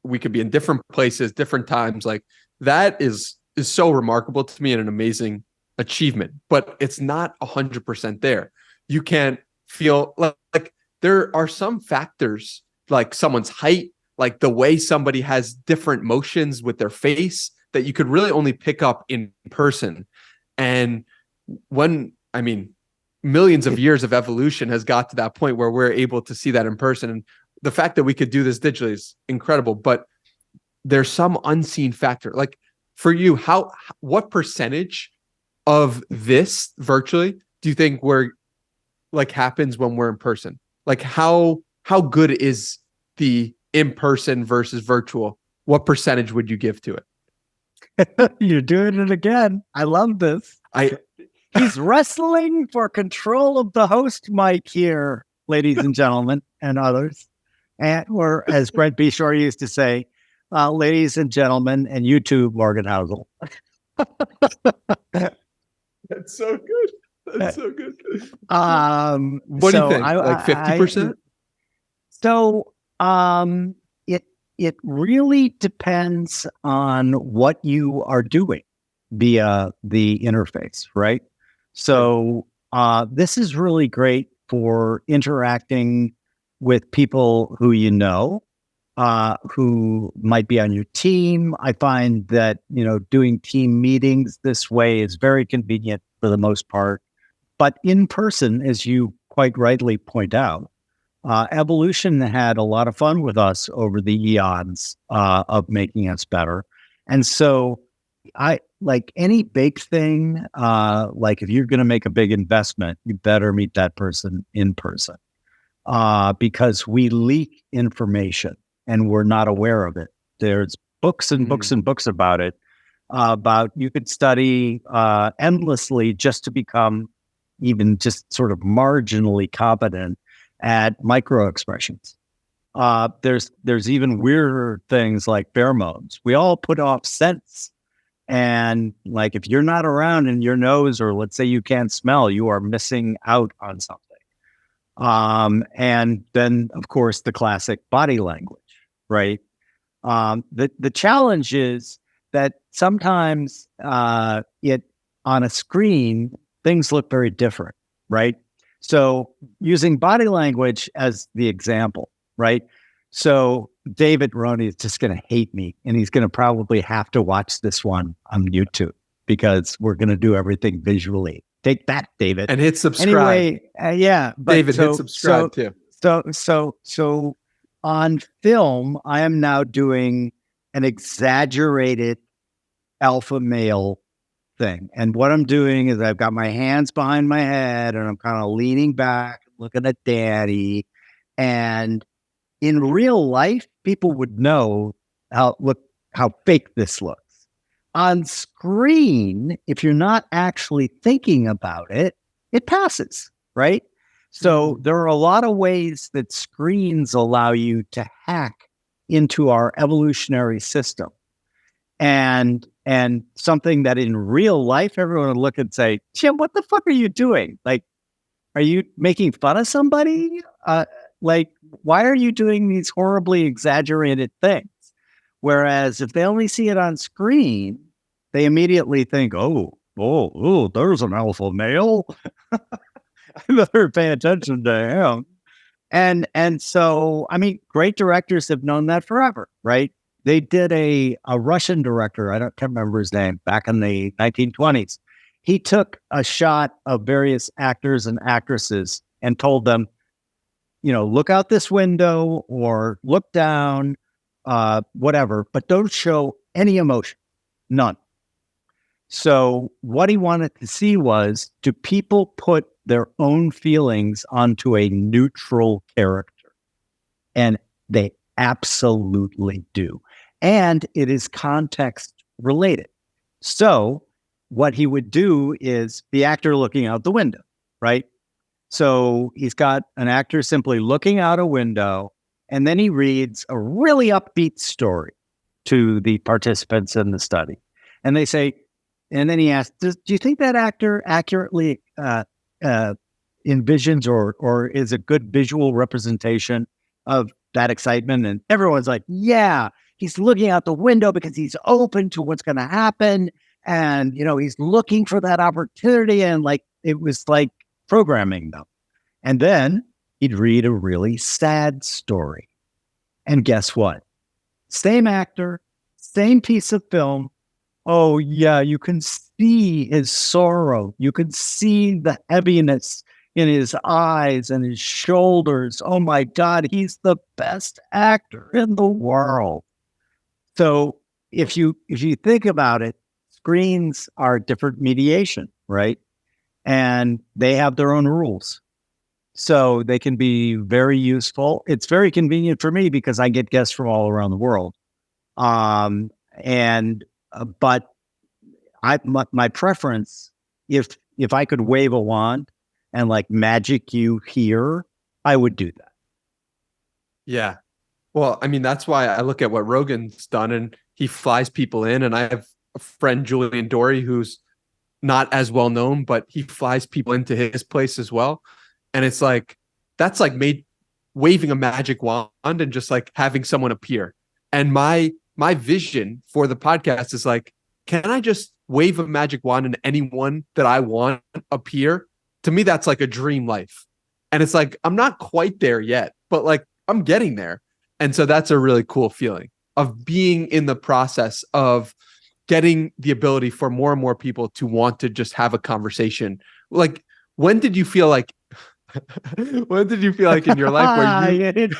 We could be in different places, different times. Like that is so remarkable to me and an amazing achievement, but it's not 100% there. You can't feel like there are some factors like someone's height, like the way somebody has different motions with their face that you could really only pick up in person. And millions of years of evolution has got to that point where we're able to see that in person. And the fact that we could do this digitally is incredible, but there's some unseen factor. Like for you, what percentage of this virtually do you think happens when we're in person? Like how good is the in-person versus virtual? What percentage would you give to it? You're doing it again. I love this. He's wrestling for control of the host mic here, ladies and gentlemen, and others. Or as Brent Bishore used to say, ladies and gentlemen, and you too, Morgan Housel. That's so good. That's so good. What do you think? Like 50%? It really depends on what you are doing via the interface, right? So this is really great for interacting with people who you know, who might be on your team. I find that, doing team meetings this way is very convenient for the most part. But in person, as you quite rightly point out, evolution had a lot of fun with us over the eons of making us better. And so I like any big thing, like if you're going to make a big investment, you better meet that person in person because we leak information and we're not aware of it. There's books and books and books about it, about you could study endlessly just to become even just sort of marginally competent at micro expressions. There's even weirder things like pheromones. We all put off scents, And like, if you're not around and your nose, or let's say you can't smell, you are missing out on something. And then of course the classic body language, right? The challenge is that sometimes it on a screen, things look very different, right? So using body language as the example, right? So David Roney is just going to hate me, and he's going to probably have to watch this one on YouTube because we're going to do everything visually. Take that, David. And hit subscribe. Anyway, yeah. But David, hit subscribe too. So on film, I am now doing an exaggerated alpha male thing. And what I'm doing is I've got my hands behind my head and I'm kind of leaning back, looking at daddy. And in real life, people would know how fake this looks. On screen, if you're not actually thinking about it, it passes, right? So there are a lot of ways that screens allow you to hack into our evolutionary system. And something that in real life, everyone would look and say, Jim, what the fuck are you doing? Like, are you making fun of somebody? Like, why are you doing these horribly exaggerated things? Whereas if they only see it on screen, they immediately think, oh, there's an alpha male. I better pay attention to him. And so, I mean, great directors have known that forever, right? They did a Russian director, can't remember his name, back in the 1920s. He took a shot of various actors and actresses and told them, look out this window or look down, whatever, but don't show any emotion, none. So what he wanted to see was, do people put their own feelings onto a neutral character? And they absolutely do. And it is context related. So what he would do is the actor looking out the window, right? So he's got an actor simply looking out a window, and then he reads a really upbeat story to the participants in the study. And they say, and then he asks, do you think that actor accurately envisions or is a good visual representation of that excitement? And everyone's like, yeah, he's looking out the window because he's open to what's going to happen. And, he's looking for that opportunity. And like, it was like programming them. And then he'd read a really sad story. And guess what? Same actor, same piece of film. Oh, yeah, you can see his sorrow. You can see the heaviness in his eyes and his shoulders. Oh, my God, he's the best actor in the world. So if you think about it, screens are different mediation, right? And they have their own rules. So they can be very useful. It's very convenient for me because I get guests from all around the world. But my preference, if I could wave a wand and like magic you here, I would do that. Yeah. Well, I mean, that's why I look at what Rogan's done, and he flies people in. And I have a friend, Julian Dory, who's not as well known, but he flies people into his place as well. And it's like, that's like waving a magic wand and just like having someone appear. And my vision for the podcast is like, can I just wave a magic wand and anyone that I want appear? To me, that's like a dream life. And it's like, I'm not quite there yet, but like I'm getting there. And so that's a really cool feeling of being in the process of getting the ability for more and more people to want to just have a conversation. Like, when did you feel like in your life where you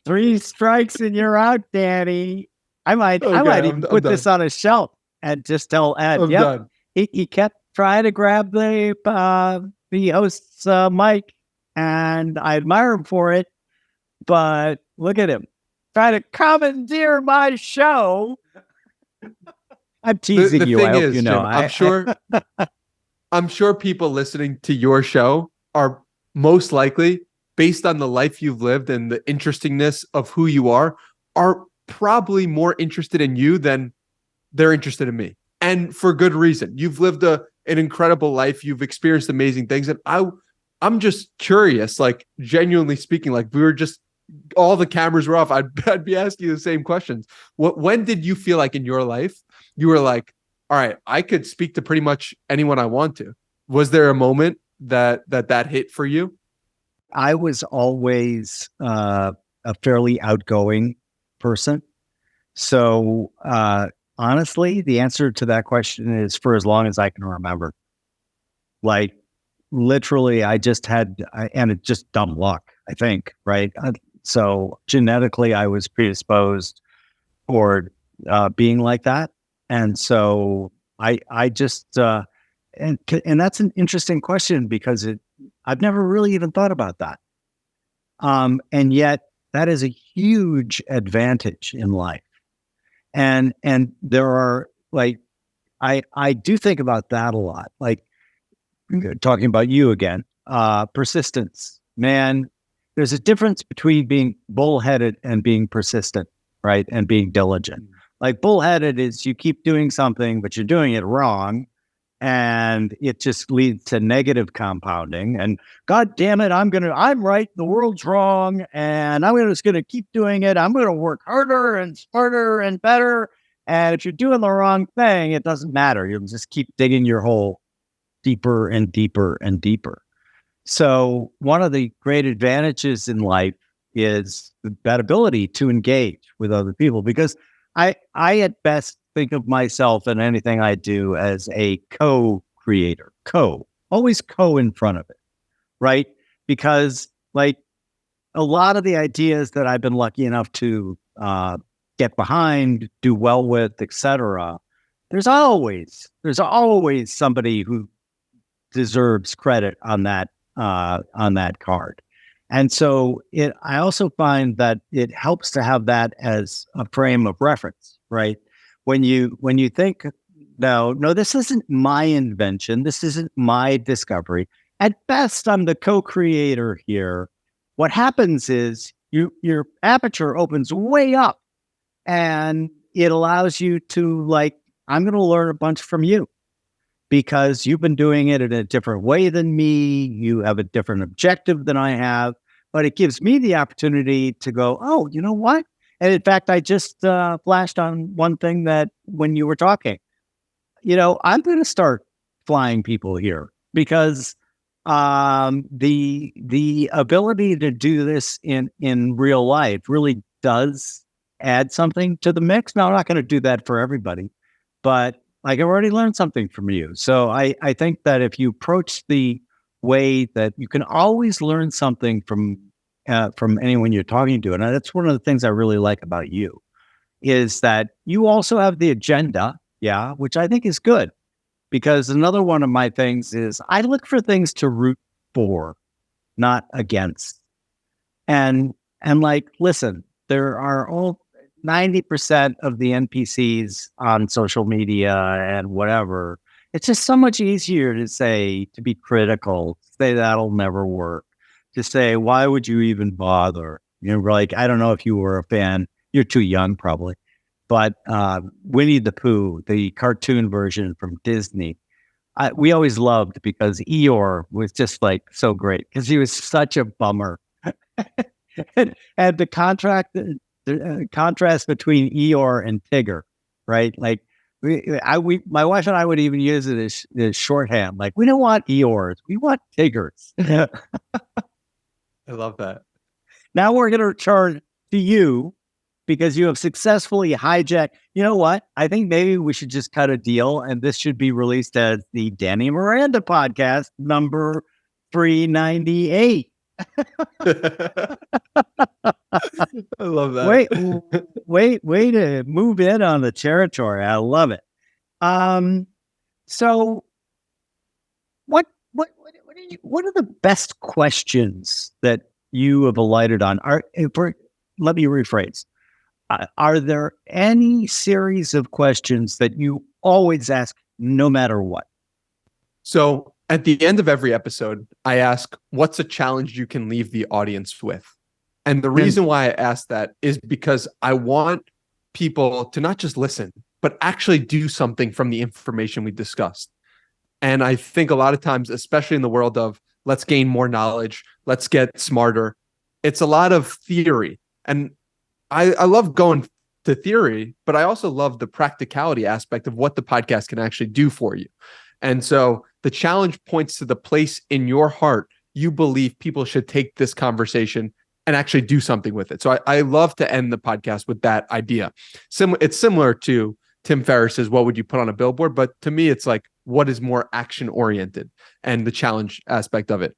3 strikes and you're out, Danny? I might even put this on a shelf and just tell Ed, done. He kept trying to grab the host's mic, and I admire him for it. But look at him trying to commandeer my show. I'm teasing the you. thing I hope is, you know. Jim, I'm sure people listening to your show are most likely, based on the life you've lived and the interestingness of who you are probably more interested in you than they're interested in me. and for good reason. You've lived an incredible life. You've experienced amazing things. And I'm just curious, like genuinely speaking, like we were just, all the cameras were off. I'd be asking you the same questions. When did you feel like in your life you were like, all right, I could speak to pretty much anyone I want to? Was there a moment that hit for you? I was always a fairly outgoing person. So honestly, the answer to that question is for as long as I can remember. Like literally, I just had, and it's just dumb luck, I think, right? So genetically, I was predisposed toward being like that. And so I just, and that's an interesting question because I've never really even thought about that. And yet that is a huge advantage in life. And there are like, I do think about that a lot. Like talking about you again, persistence, man, there's a difference between being bullheaded and being persistent, right? And being diligent. Like bullheaded is you keep doing something, but you're doing it wrong. And it just leads to negative compounding. And God damn it, I'm right. The world's wrong. And I'm just going to keep doing it. I'm going to work harder and smarter and better. And if you're doing the wrong thing, it doesn't matter. You'll just keep digging your hole deeper and deeper and deeper. So one of the great advantages in life is that ability to engage with other people, because I at best think of myself and anything I do as a co-creator, always co in front of it, right? Because like a lot of the ideas that I've been lucky enough to get behind, do well with, etc., there's always somebody who deserves credit on that card. And so I also find that it helps to have that as a frame of reference, right? When you think, no, this isn't my invention. This isn't my discovery. At best, I'm the co-creator here. What happens is your aperture opens way up and it allows you to like, I'm going to learn a bunch from you because you've been doing it in a different way than me. You have a different objective than I have, but it gives me the opportunity to go, oh, you know what? And in fact, I just flashed on one thing that when you were talking, I'm going to start flying people here because the ability to do this in real life really does add something to the mix. Now, I'm not going to do that for everybody, but like I've already learned something from you. So I think that if you approach the way that you can always learn something from anyone you're talking to, and that's one of the things I really like about you, is that you also have the agenda, which I think is good, because another one of my things is I look for things to root for, not against. And like, listen, there are all 90% of the NPCs on social media and whatever. It's just so much easier to be critical, say that'll never work, to say, why would you even bother? Like, I don't know if you were a fan, you're too young probably, but Winnie the Pooh, the cartoon version from Disney, we always loved because Eeyore was just like so great because he was such a bummer. and the contrast between Eeyore and Tigger, right? Like my wife and I would even use it as shorthand. Like, we don't want Eeyores, we want Tiggers. I love that. Now we're going to return to you because you have successfully hijacked. You know what? I think maybe we should just cut a deal and this should be released as the Danny Miranda podcast number 398. I love that. Way to move in on the territory. I love it. So what are the best questions that you have alighted on? Let me rephrase. Are there any series of questions that you always ask no matter what? So at the end of every episode, I ask, what's a challenge you can leave the audience with? And the reason why I ask that is because I want people to not just listen, but actually do something from the information we discussed. And I think a lot of times, especially in the world of let's gain more knowledge, let's get smarter, it's a lot of theory. And I love going to theory, but I also love the practicality aspect of what the podcast can actually do for you. And so the challenge points to the place in your heart you believe people should take this conversation and actually do something with it. So I love to end the podcast with that idea. It's similar to Tim Ferriss's "What would you put on a billboard?" But to me, it's like, what is more action oriented and the challenge aspect of it.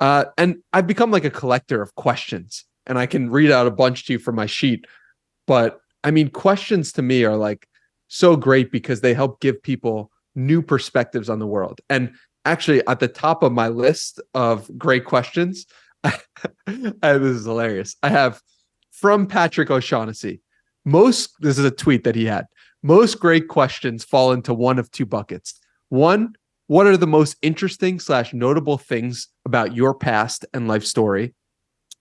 And I've become like a collector of questions, and I can read out a bunch to you from my sheet. But I mean, questions to me are like so great because they help give people new perspectives on the world. And actually, at the top of my list of great questions, this is hilarious. I have from Patrick O'Shaughnessy. This is a tweet that he had. Most great questions fall into one of two buckets. One, what are the most interesting / notable things about your past and life story?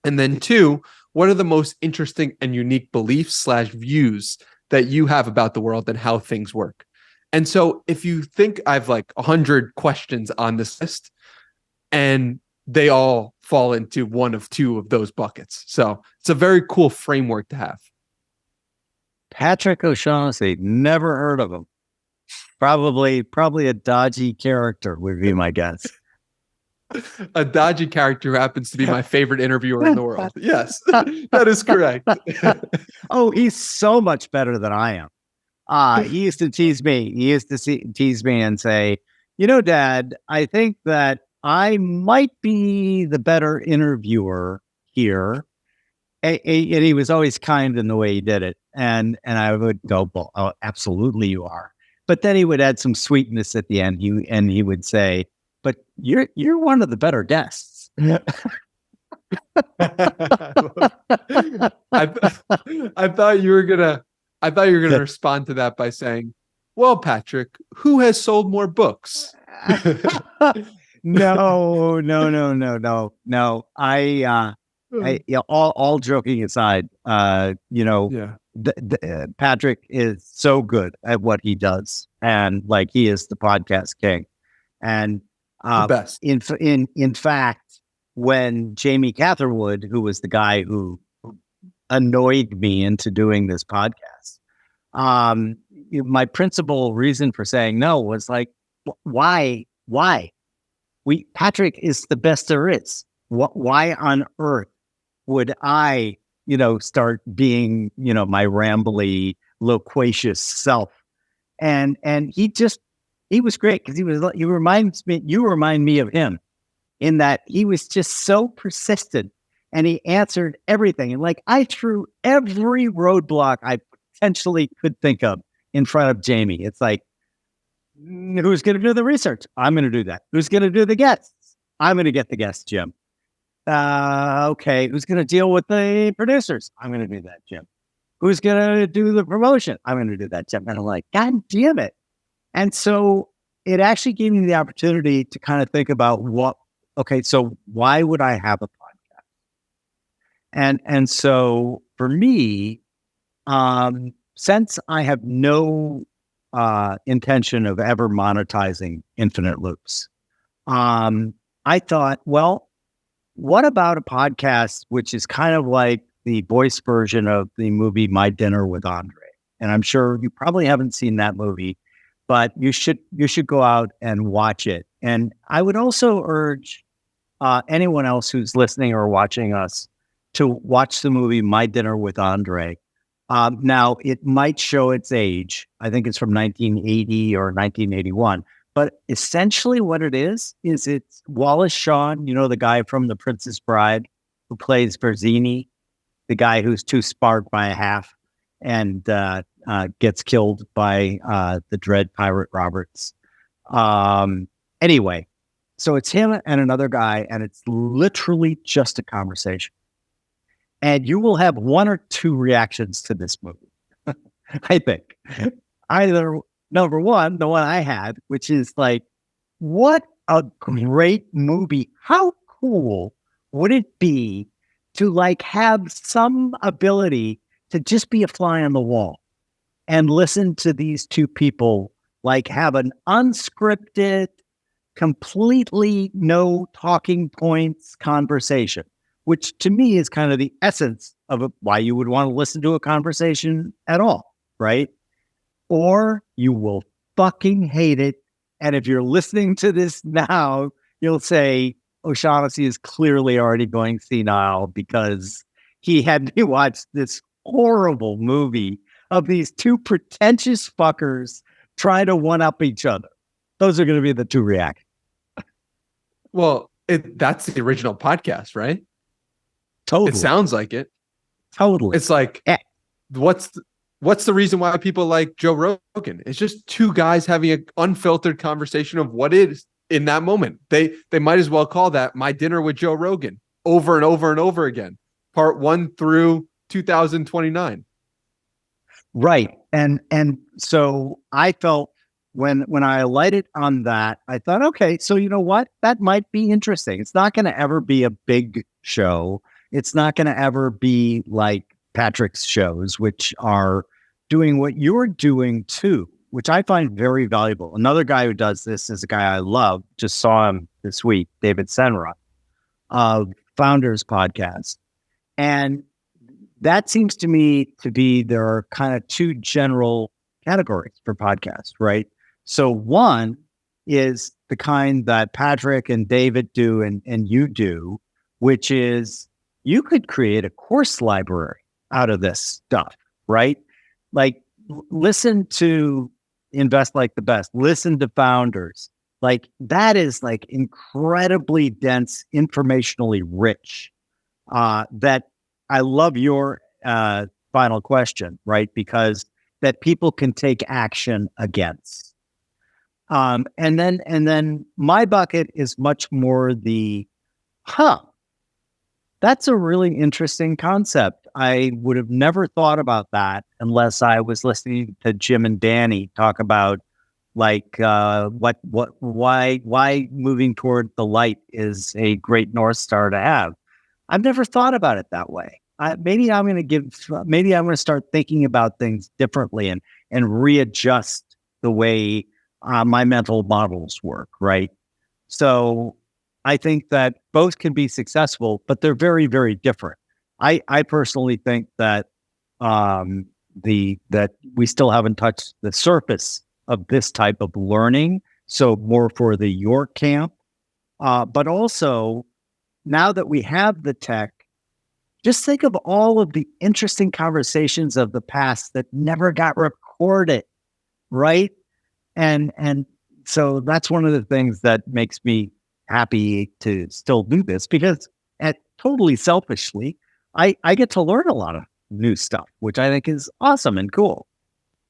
And then two, what are the most interesting and unique beliefs / views that you have about the world and how things work? And so if you think I've like 100 questions on this list, and they all fall into one of two of those buckets. So it's a very cool framework to have. Patrick O'Shaughnessy, never heard of him. Probably a dodgy character would be my guess. A dodgy character who happens to be my favorite interviewer in the world. Yes, that is correct. Oh, he's so much better than I am. He used to tease me. He used to tease me and say, Dad, I think that I might be the better interviewer here. And he was always kind in the way he did it. And I would go, well, oh, absolutely you are. But then he would add some sweetness at the end. He would say, but you're one of the better guests. I thought you were gonna respond to that by saying, well, Patrick, who has sold more books? No. All joking aside, Patrick is so good at what he does, and like he is the podcast king. And the best. In fact, when Jamie Catherwood, who was the guy who annoyed me into doing this podcast, my principal reason for saying no was like, why? Patrick is the best there is. Why on earth would I, start being, my rambly, loquacious self? And he was great because you remind me of him in that he was just so persistent and he answered everything. And like I threw every roadblock I potentially could think of in front of Jamie. It's like, who's going to do the research? I'm going to do that. Who's going to do the guests? I'm going to get the guests, Jim. Okay. Who's going to deal with the producers? I'm going to do that, Jim. Who's going to do the promotion? I'm going to do that, Jim. And I'm like, God damn it. And so it actually gave me the opportunity to kind of think about so why would I have a podcast? And so for me, since I have no intention of ever monetizing Infinite Loops, I thought, well, what about a podcast which is kind of like the voice version of the movie My Dinner with Andre? And I'm sure you probably haven't seen that movie, but you should go out and watch it. And I would also urge anyone else who's listening or watching us to watch the movie My Dinner with Andre. Now, it might show its age. I think it's from 1980 or 1981. But essentially what it is it's Wallace Shawn, the guy from The Princess Bride who plays Virzini, the guy who's too smart by a half and gets killed by the dread Pirate Roberts. Anyway, so it's him and another guy, and it's literally just a conversation. And you will have one or two reactions to this movie, I think. Either, number one, the one I had, which is like, what a great movie. How cool would it be to like have some ability to just be a fly on the wall? and listen to these two people like have an unscripted, completely no talking points conversation, which to me is kind of the essence of why you would want to listen to a conversation at all, right? Or you will fucking hate it. And if you're listening to this now, you'll say, O'Shaughnessy is clearly already going senile because he had to watch this horrible movie of these two pretentious fuckers try to one-up each other. Those are going to be the two reactions. Well, that's the original podcast, right? Totally. It sounds like it. Totally. It's like, what's the reason why people like Joe Rogan? It's just two guys having an unfiltered conversation of what is in that moment. They might as well call that My Dinner with Joe Rogan over and over and over again. Part 1 through 2029. Right. And so I felt when I alighted on that, I thought, okay, so you know what? That might be interesting. It's not going to ever be a big show. It's not going to ever be like Patrick's shows, which are doing what you're doing too, which I find very valuable. Another guy who does this is a guy I love. Just saw him this week, David Senra of Founders Podcast. And that seems to me to be, there are kind of two general categories for podcasts, right? So one is the kind that Patrick and David do and you do, which is you could create a course library out of this stuff, right? Like listen to Invest Like the Best, listen to Founders. Like that is like incredibly dense, informationally rich. That I love your final question, right? Because that people can take action against. And then my bucket is much more that's a really interesting concept. I would have never thought about that unless I was listening to Jim and Danny talk about like why moving toward the light is a great North Star to have. I've never thought about it that way. Maybe I'm going to start thinking about things differently and readjust the way my mental models work. Right. So I think that both can be successful, but they're very, very different. I personally think that that we still haven't touched the surface of this type of learning. So more for the York camp, but also now that we have the tech, just think of all of the interesting conversations of the past that never got recorded, right? And so that's one of the things that makes me happy to still do this, because totally selfishly, I get to learn a lot of new stuff, which I think is awesome and cool.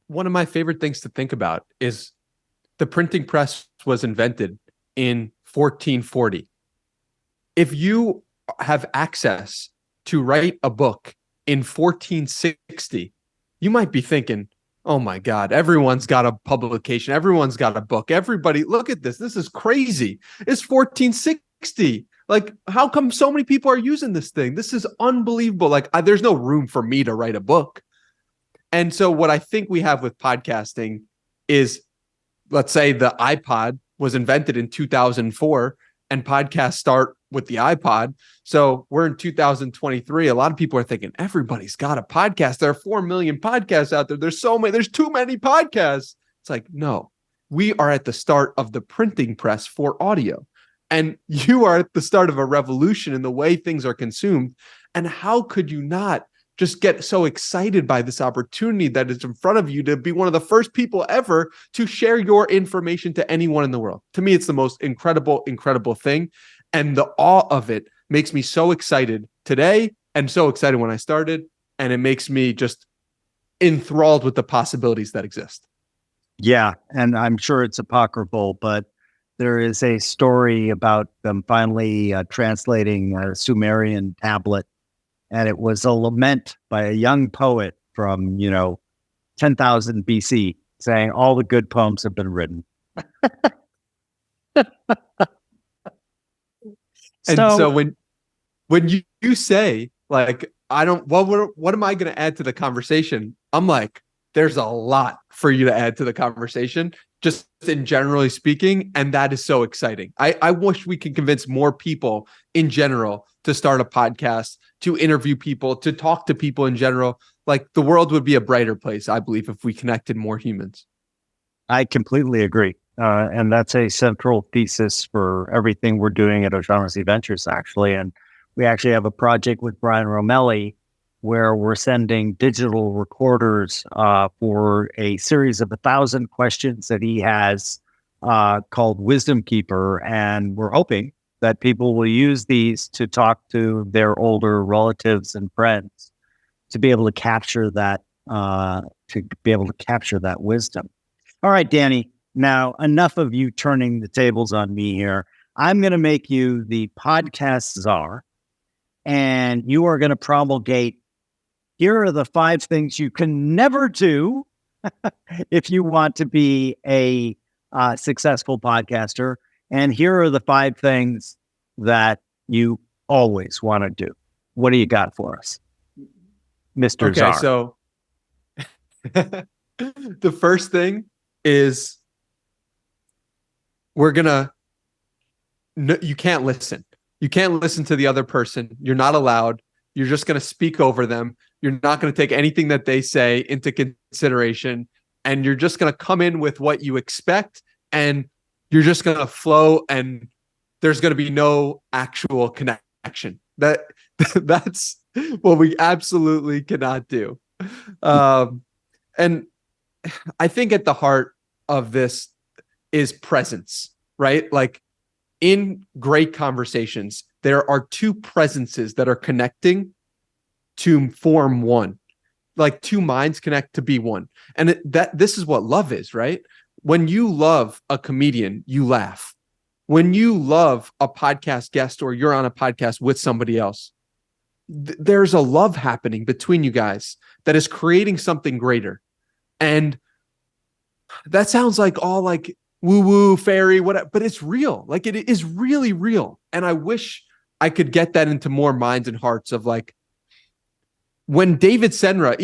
One of my favorite things to think about is the printing press was invented in 1440. If you have access to write a book in 1460, you might be thinking, oh my God, everyone's got a publication. Everyone's got a book. Everybody, look at this. This is crazy. It's 1460. Like, how come so many people are using this thing? This is unbelievable. Like, there's no room for me to write a book. And so what I think we have with podcasting is, let's say the iPod was invented in 2004 and podcasts start with the iPod. So we're in 2023. A lot of people are thinking everybody's got a podcast. There are 4 million podcasts out there. There's too many podcasts. It's like, no, we are at the start of the printing press for audio. And you are at the start of a revolution in the way things are consumed. And how could you not just get so excited by this opportunity that is in front of you to be one of the first people ever to share your information to anyone in the world? To me, it's the most incredible, incredible thing. And the awe of it makes me so excited today and so excited when I started. And it makes me just enthralled with the possibilities that exist. Yeah. And I'm sure it's apocryphal, but there is a story about them finally translating a Sumerian tablet. And it was a lament by a young poet from, 10,000 BC saying all the good poems have been written. And so when you say, like, what am I going to add to the conversation? I'm like, there's a lot for you to add to the conversation, just in generally speaking. And that is so exciting. I wish we could convince more people in general to start a podcast, to interview people, to talk to people in general. Like, the world would be a brighter place, I believe, if we connected more humans. I completely agree. And that's a central thesis for everything we're doing at O'Shaughnessy Ventures, actually. And we actually have a project with Brian Romelli where we're sending digital recorders for a series of 1,000 questions that he has called Wisdom Keeper. And we're hoping that people will use these to talk to their older relatives and friends to be able to capture that, wisdom. All right, Danny. Now, enough of you turning the tables on me here. I'm going to make you the podcast czar, and you are going to promulgate, here are the 5 things you can never do if you want to be a successful podcaster. And here are the 5 things that you always want to do. What do you got for us, Mr. Okay, Czar? so the first thing is you can't listen. You can't listen to the other person. You're not allowed. You're just going to speak over them. You're not going to take anything that they say into consideration. And you're just going to come in with what you expect. And you're just going to flow. And there's going to be no actual connection. That's what we absolutely cannot do. And I think at the heart of this is presence, right? Like, in great conversations, there are 2 presences that are connecting to form one. Like, 2 minds connect to be one. And this is what love is, right? When you love a comedian, you laugh. When you love a podcast guest, or you're on a podcast with somebody else, there's a love happening between you guys that is creating something greater. And that sounds like all like woo-woo, fairy, whatever, but it's real. Like, it is really real. And I wish I could get that into more minds and hearts of, like, when David Senra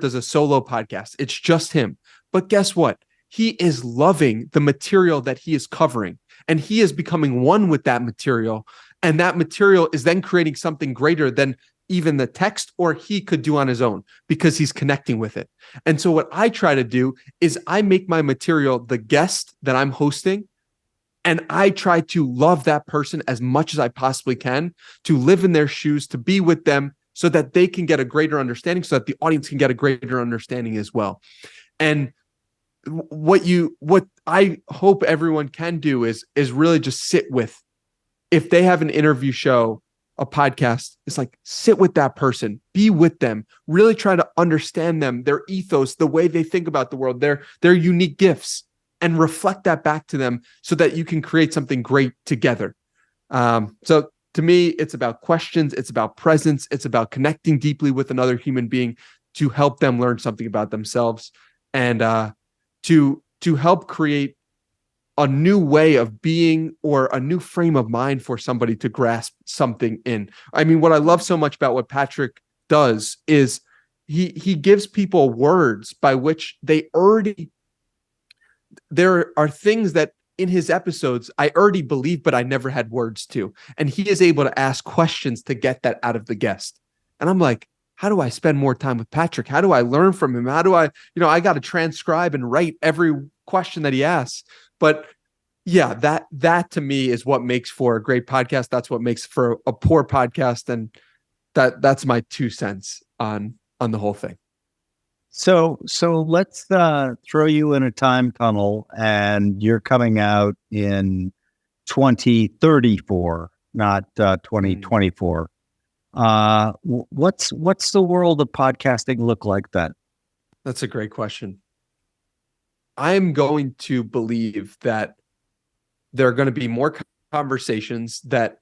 does a solo podcast, it's just him. But guess what? He is loving the material that he is covering, and he is becoming one with that material. And that material is then creating something greater than even the text or he could do on his own, because he's connecting with it. And so what I try to do is I make my material the guest that I'm hosting, and I try to love that person as much as I possibly can, to live in their shoes, to be with them so that they can get a greater understanding, so that the audience can get a greater understanding as well. And what I hope everyone can do is really just sit with, if they have an interview show, a podcast, it's like, sit with that person, be with them, really try to understand them, their ethos, the way they think about the world, their unique gifts, and reflect that back to them so that you can create something great together. So to me, it's about questions, it's about presence, it's about connecting deeply with another human being to help them learn something about themselves, and to help create a new way of being, or a new frame of mind for somebody to grasp something in. I mean, what I love so much about what Patrick does is he gives people words by which there are things that in his episodes I already believe, but I never had words to. And he is able to ask questions to get that out of the guest. And I'm like, how do I spend more time with Patrick? How do I learn from him? How do I got to transcribe and write every question that he asks. But yeah, that to me is what makes for a great podcast. That's what makes for a poor podcast. And that's my 2 cents on the whole thing. So let's throw you in a time tunnel, and you're coming out in 2034, not 2024. What's the world of podcasting look like then? That's a great question. I'm going to believe that there are going to be more conversations that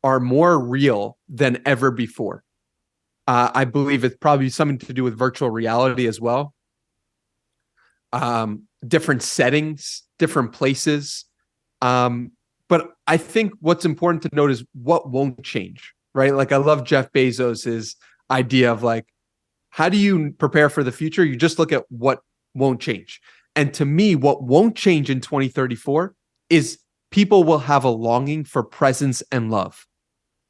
are more real than ever before. I believe it's probably something to do with virtual reality as well. Different settings, different places. But I think what's important to note is what won't change, right? Like, I love Jeff Bezos's idea of, like, how do you prepare for the future? You just look at what won't change. And to me, what won't change in 2034 is people will have a longing for presence and love.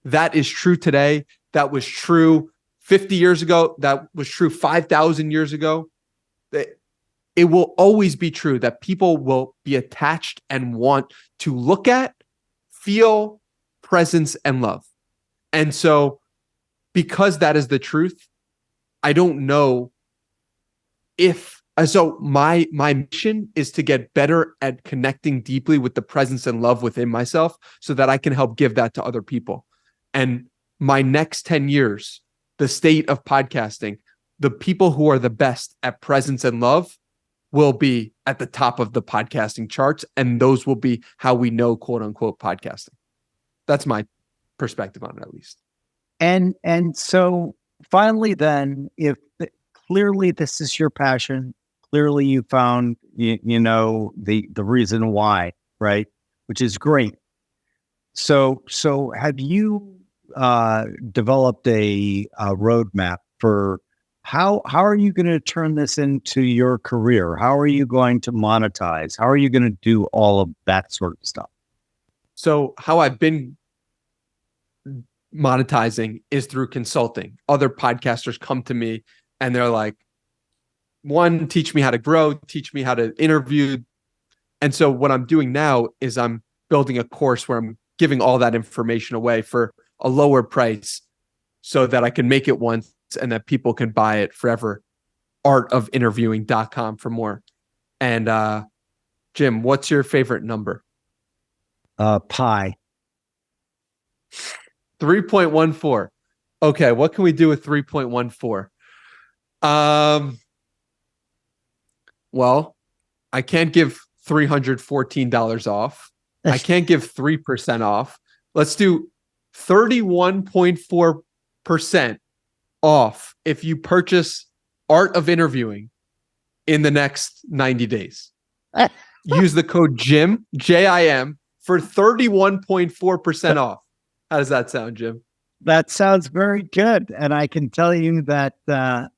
That is true today. That was true 50 years ago. That was true 5,000 years ago. It will always be true that people will be attached and want to look at, feel presence and love. And so, because that is the truth, I don't know if so my mission is to get better at connecting deeply with the presence and love within myself so that I can help give that to other people. And my next 10 years, the state of podcasting, the people who are the best at presence and love will be at the top of the podcasting charts. And those will be how we know, quote unquote, podcasting. That's my perspective on it, at least. And so finally, then, if clearly this is your passion, clearly you found, the reason why, right? Which is great. So have you developed a roadmap for how are you going to turn this into your career? How are you going to monetize? How are you going to do all of that sort of stuff? So how I've been monetizing is through consulting. Other podcasters come to me and they're like, one, teach me how to grow, teach me how to interview. And so what I'm doing now is I'm building a course where I'm giving all that information away for a lower price so that I can make it once and that people can buy it forever. artofinterviewing.com for more. And Jim, what's your favorite number? Pi. 3.14. Okay, what can we do with 3.14? Well, I can't give $314 off. I can't give 3% off. Let's do 31.4% off if you purchase Art of Interviewing in the next 90 days. Use the code JIM, J-I-M, for 31.4% off. How does that sound, Jim? That sounds very good. And I can tell you that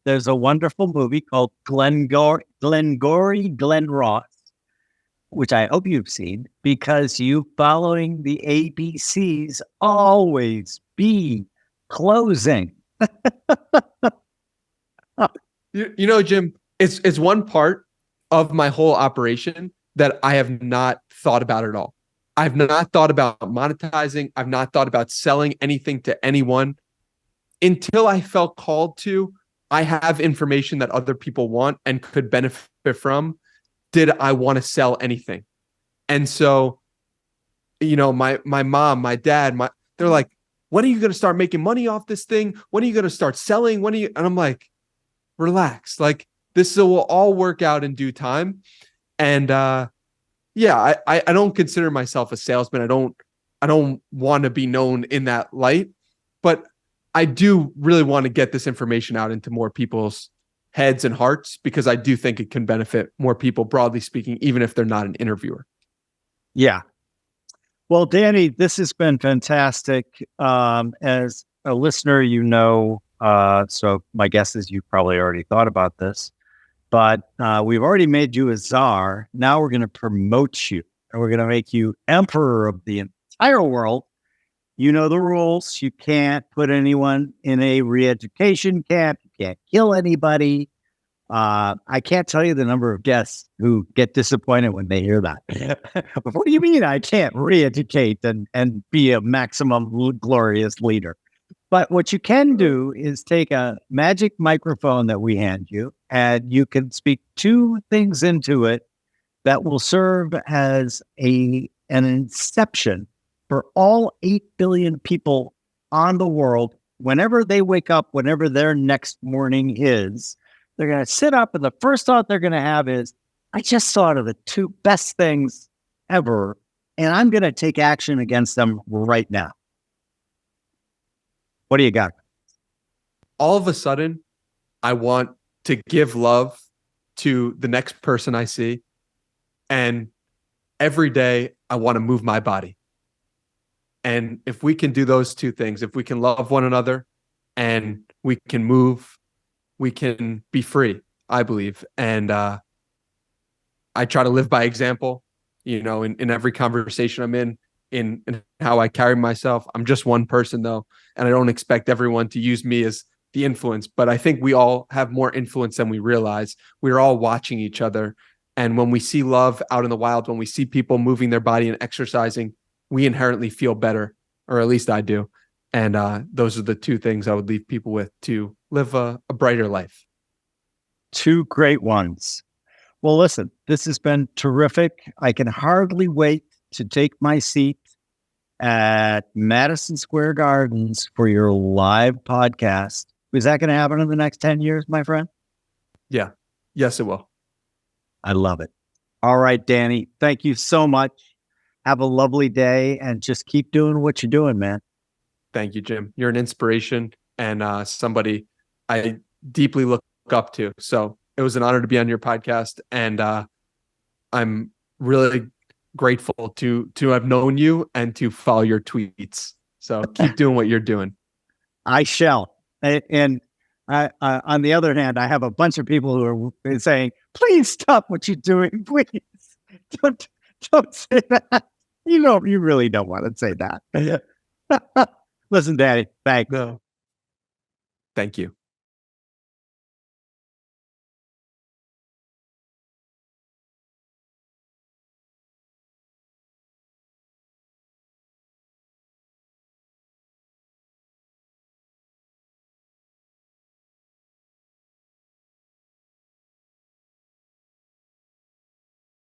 there's a wonderful movie called Glengory Glen Ross, which I hope you've seen, because you following the ABCs always be closing. Jim, it's one part of my whole operation that I have not thought about at all. I've not thought about monetizing. I've not thought about selling anything to anyone until I felt called to. I have information that other people want and could benefit from. Did I want to sell anything? And so, my mom, my dad, they're like, when are you going to start making money off this thing? When are you going to start selling? And I'm like, relax. Like, this will all work out in due time. And, I don't consider myself a salesman. I don't want to be known in that light, but I do really want to get this information out into more people's heads and hearts because I do think it can benefit more people, broadly speaking, even if they're not an interviewer. Yeah. Well, Danny, this has been fantastic. As a listener, so my guess is you probably already thought about this. But we've already made you a czar. Now we're going to promote you. And we're going to make you emperor of the entire world. You know the rules. You can't put anyone in a re-education camp. You can't kill anybody. I can't tell you the number of guests who get disappointed when they hear that. What do you mean I can't re-educate and be a maximum glorious leader? But what you can do is take a magic microphone that we hand you, and you can speak two things into it that will serve as an inception for all 8 billion people on the world. Whenever they wake up, whenever their next morning is, they're going to sit up, and the first thought they're going to have is, I just thought of the two best things ever, and I'm going to take action against them right now. What do you got? All of a sudden, I want to give love to the next person I see. And every day, I want to move my body. And if we can do those two things, if we can love one another and we can move, we can be free, I believe. And I try to live by example, in every conversation I'm in how I carry myself. I'm just one person though, and I don't expect everyone to use me as the influence, but I think we all have more influence than we realize. We're all watching each other. And when we see love out in the wild, when we see people moving their body and exercising, we inherently feel better, or at least I do. And those are the two things I would leave people with to live a brighter life. Two great ones. Well, listen, this has been terrific. I can hardly wait to take my seat at Madison Square Gardens for your live podcast. Is that going to happen in the next 10 years, my friend? Yeah. Yes, it will. I love it. All right, Danny, thank you so much. Have a lovely day and just keep doing what you're doing, man. Thank you, Jim. You're an inspiration and somebody I deeply look up to. So it was an honor to be on your podcast. And I'm really grateful to have known you and to follow your tweets. So keep doing what you're doing. I shall. And on the other hand, I have a bunch of people who are saying, please stop what you're doing. Please don't say that. You really don't want to say that. Listen, Daddy, thanks. No. Thank you.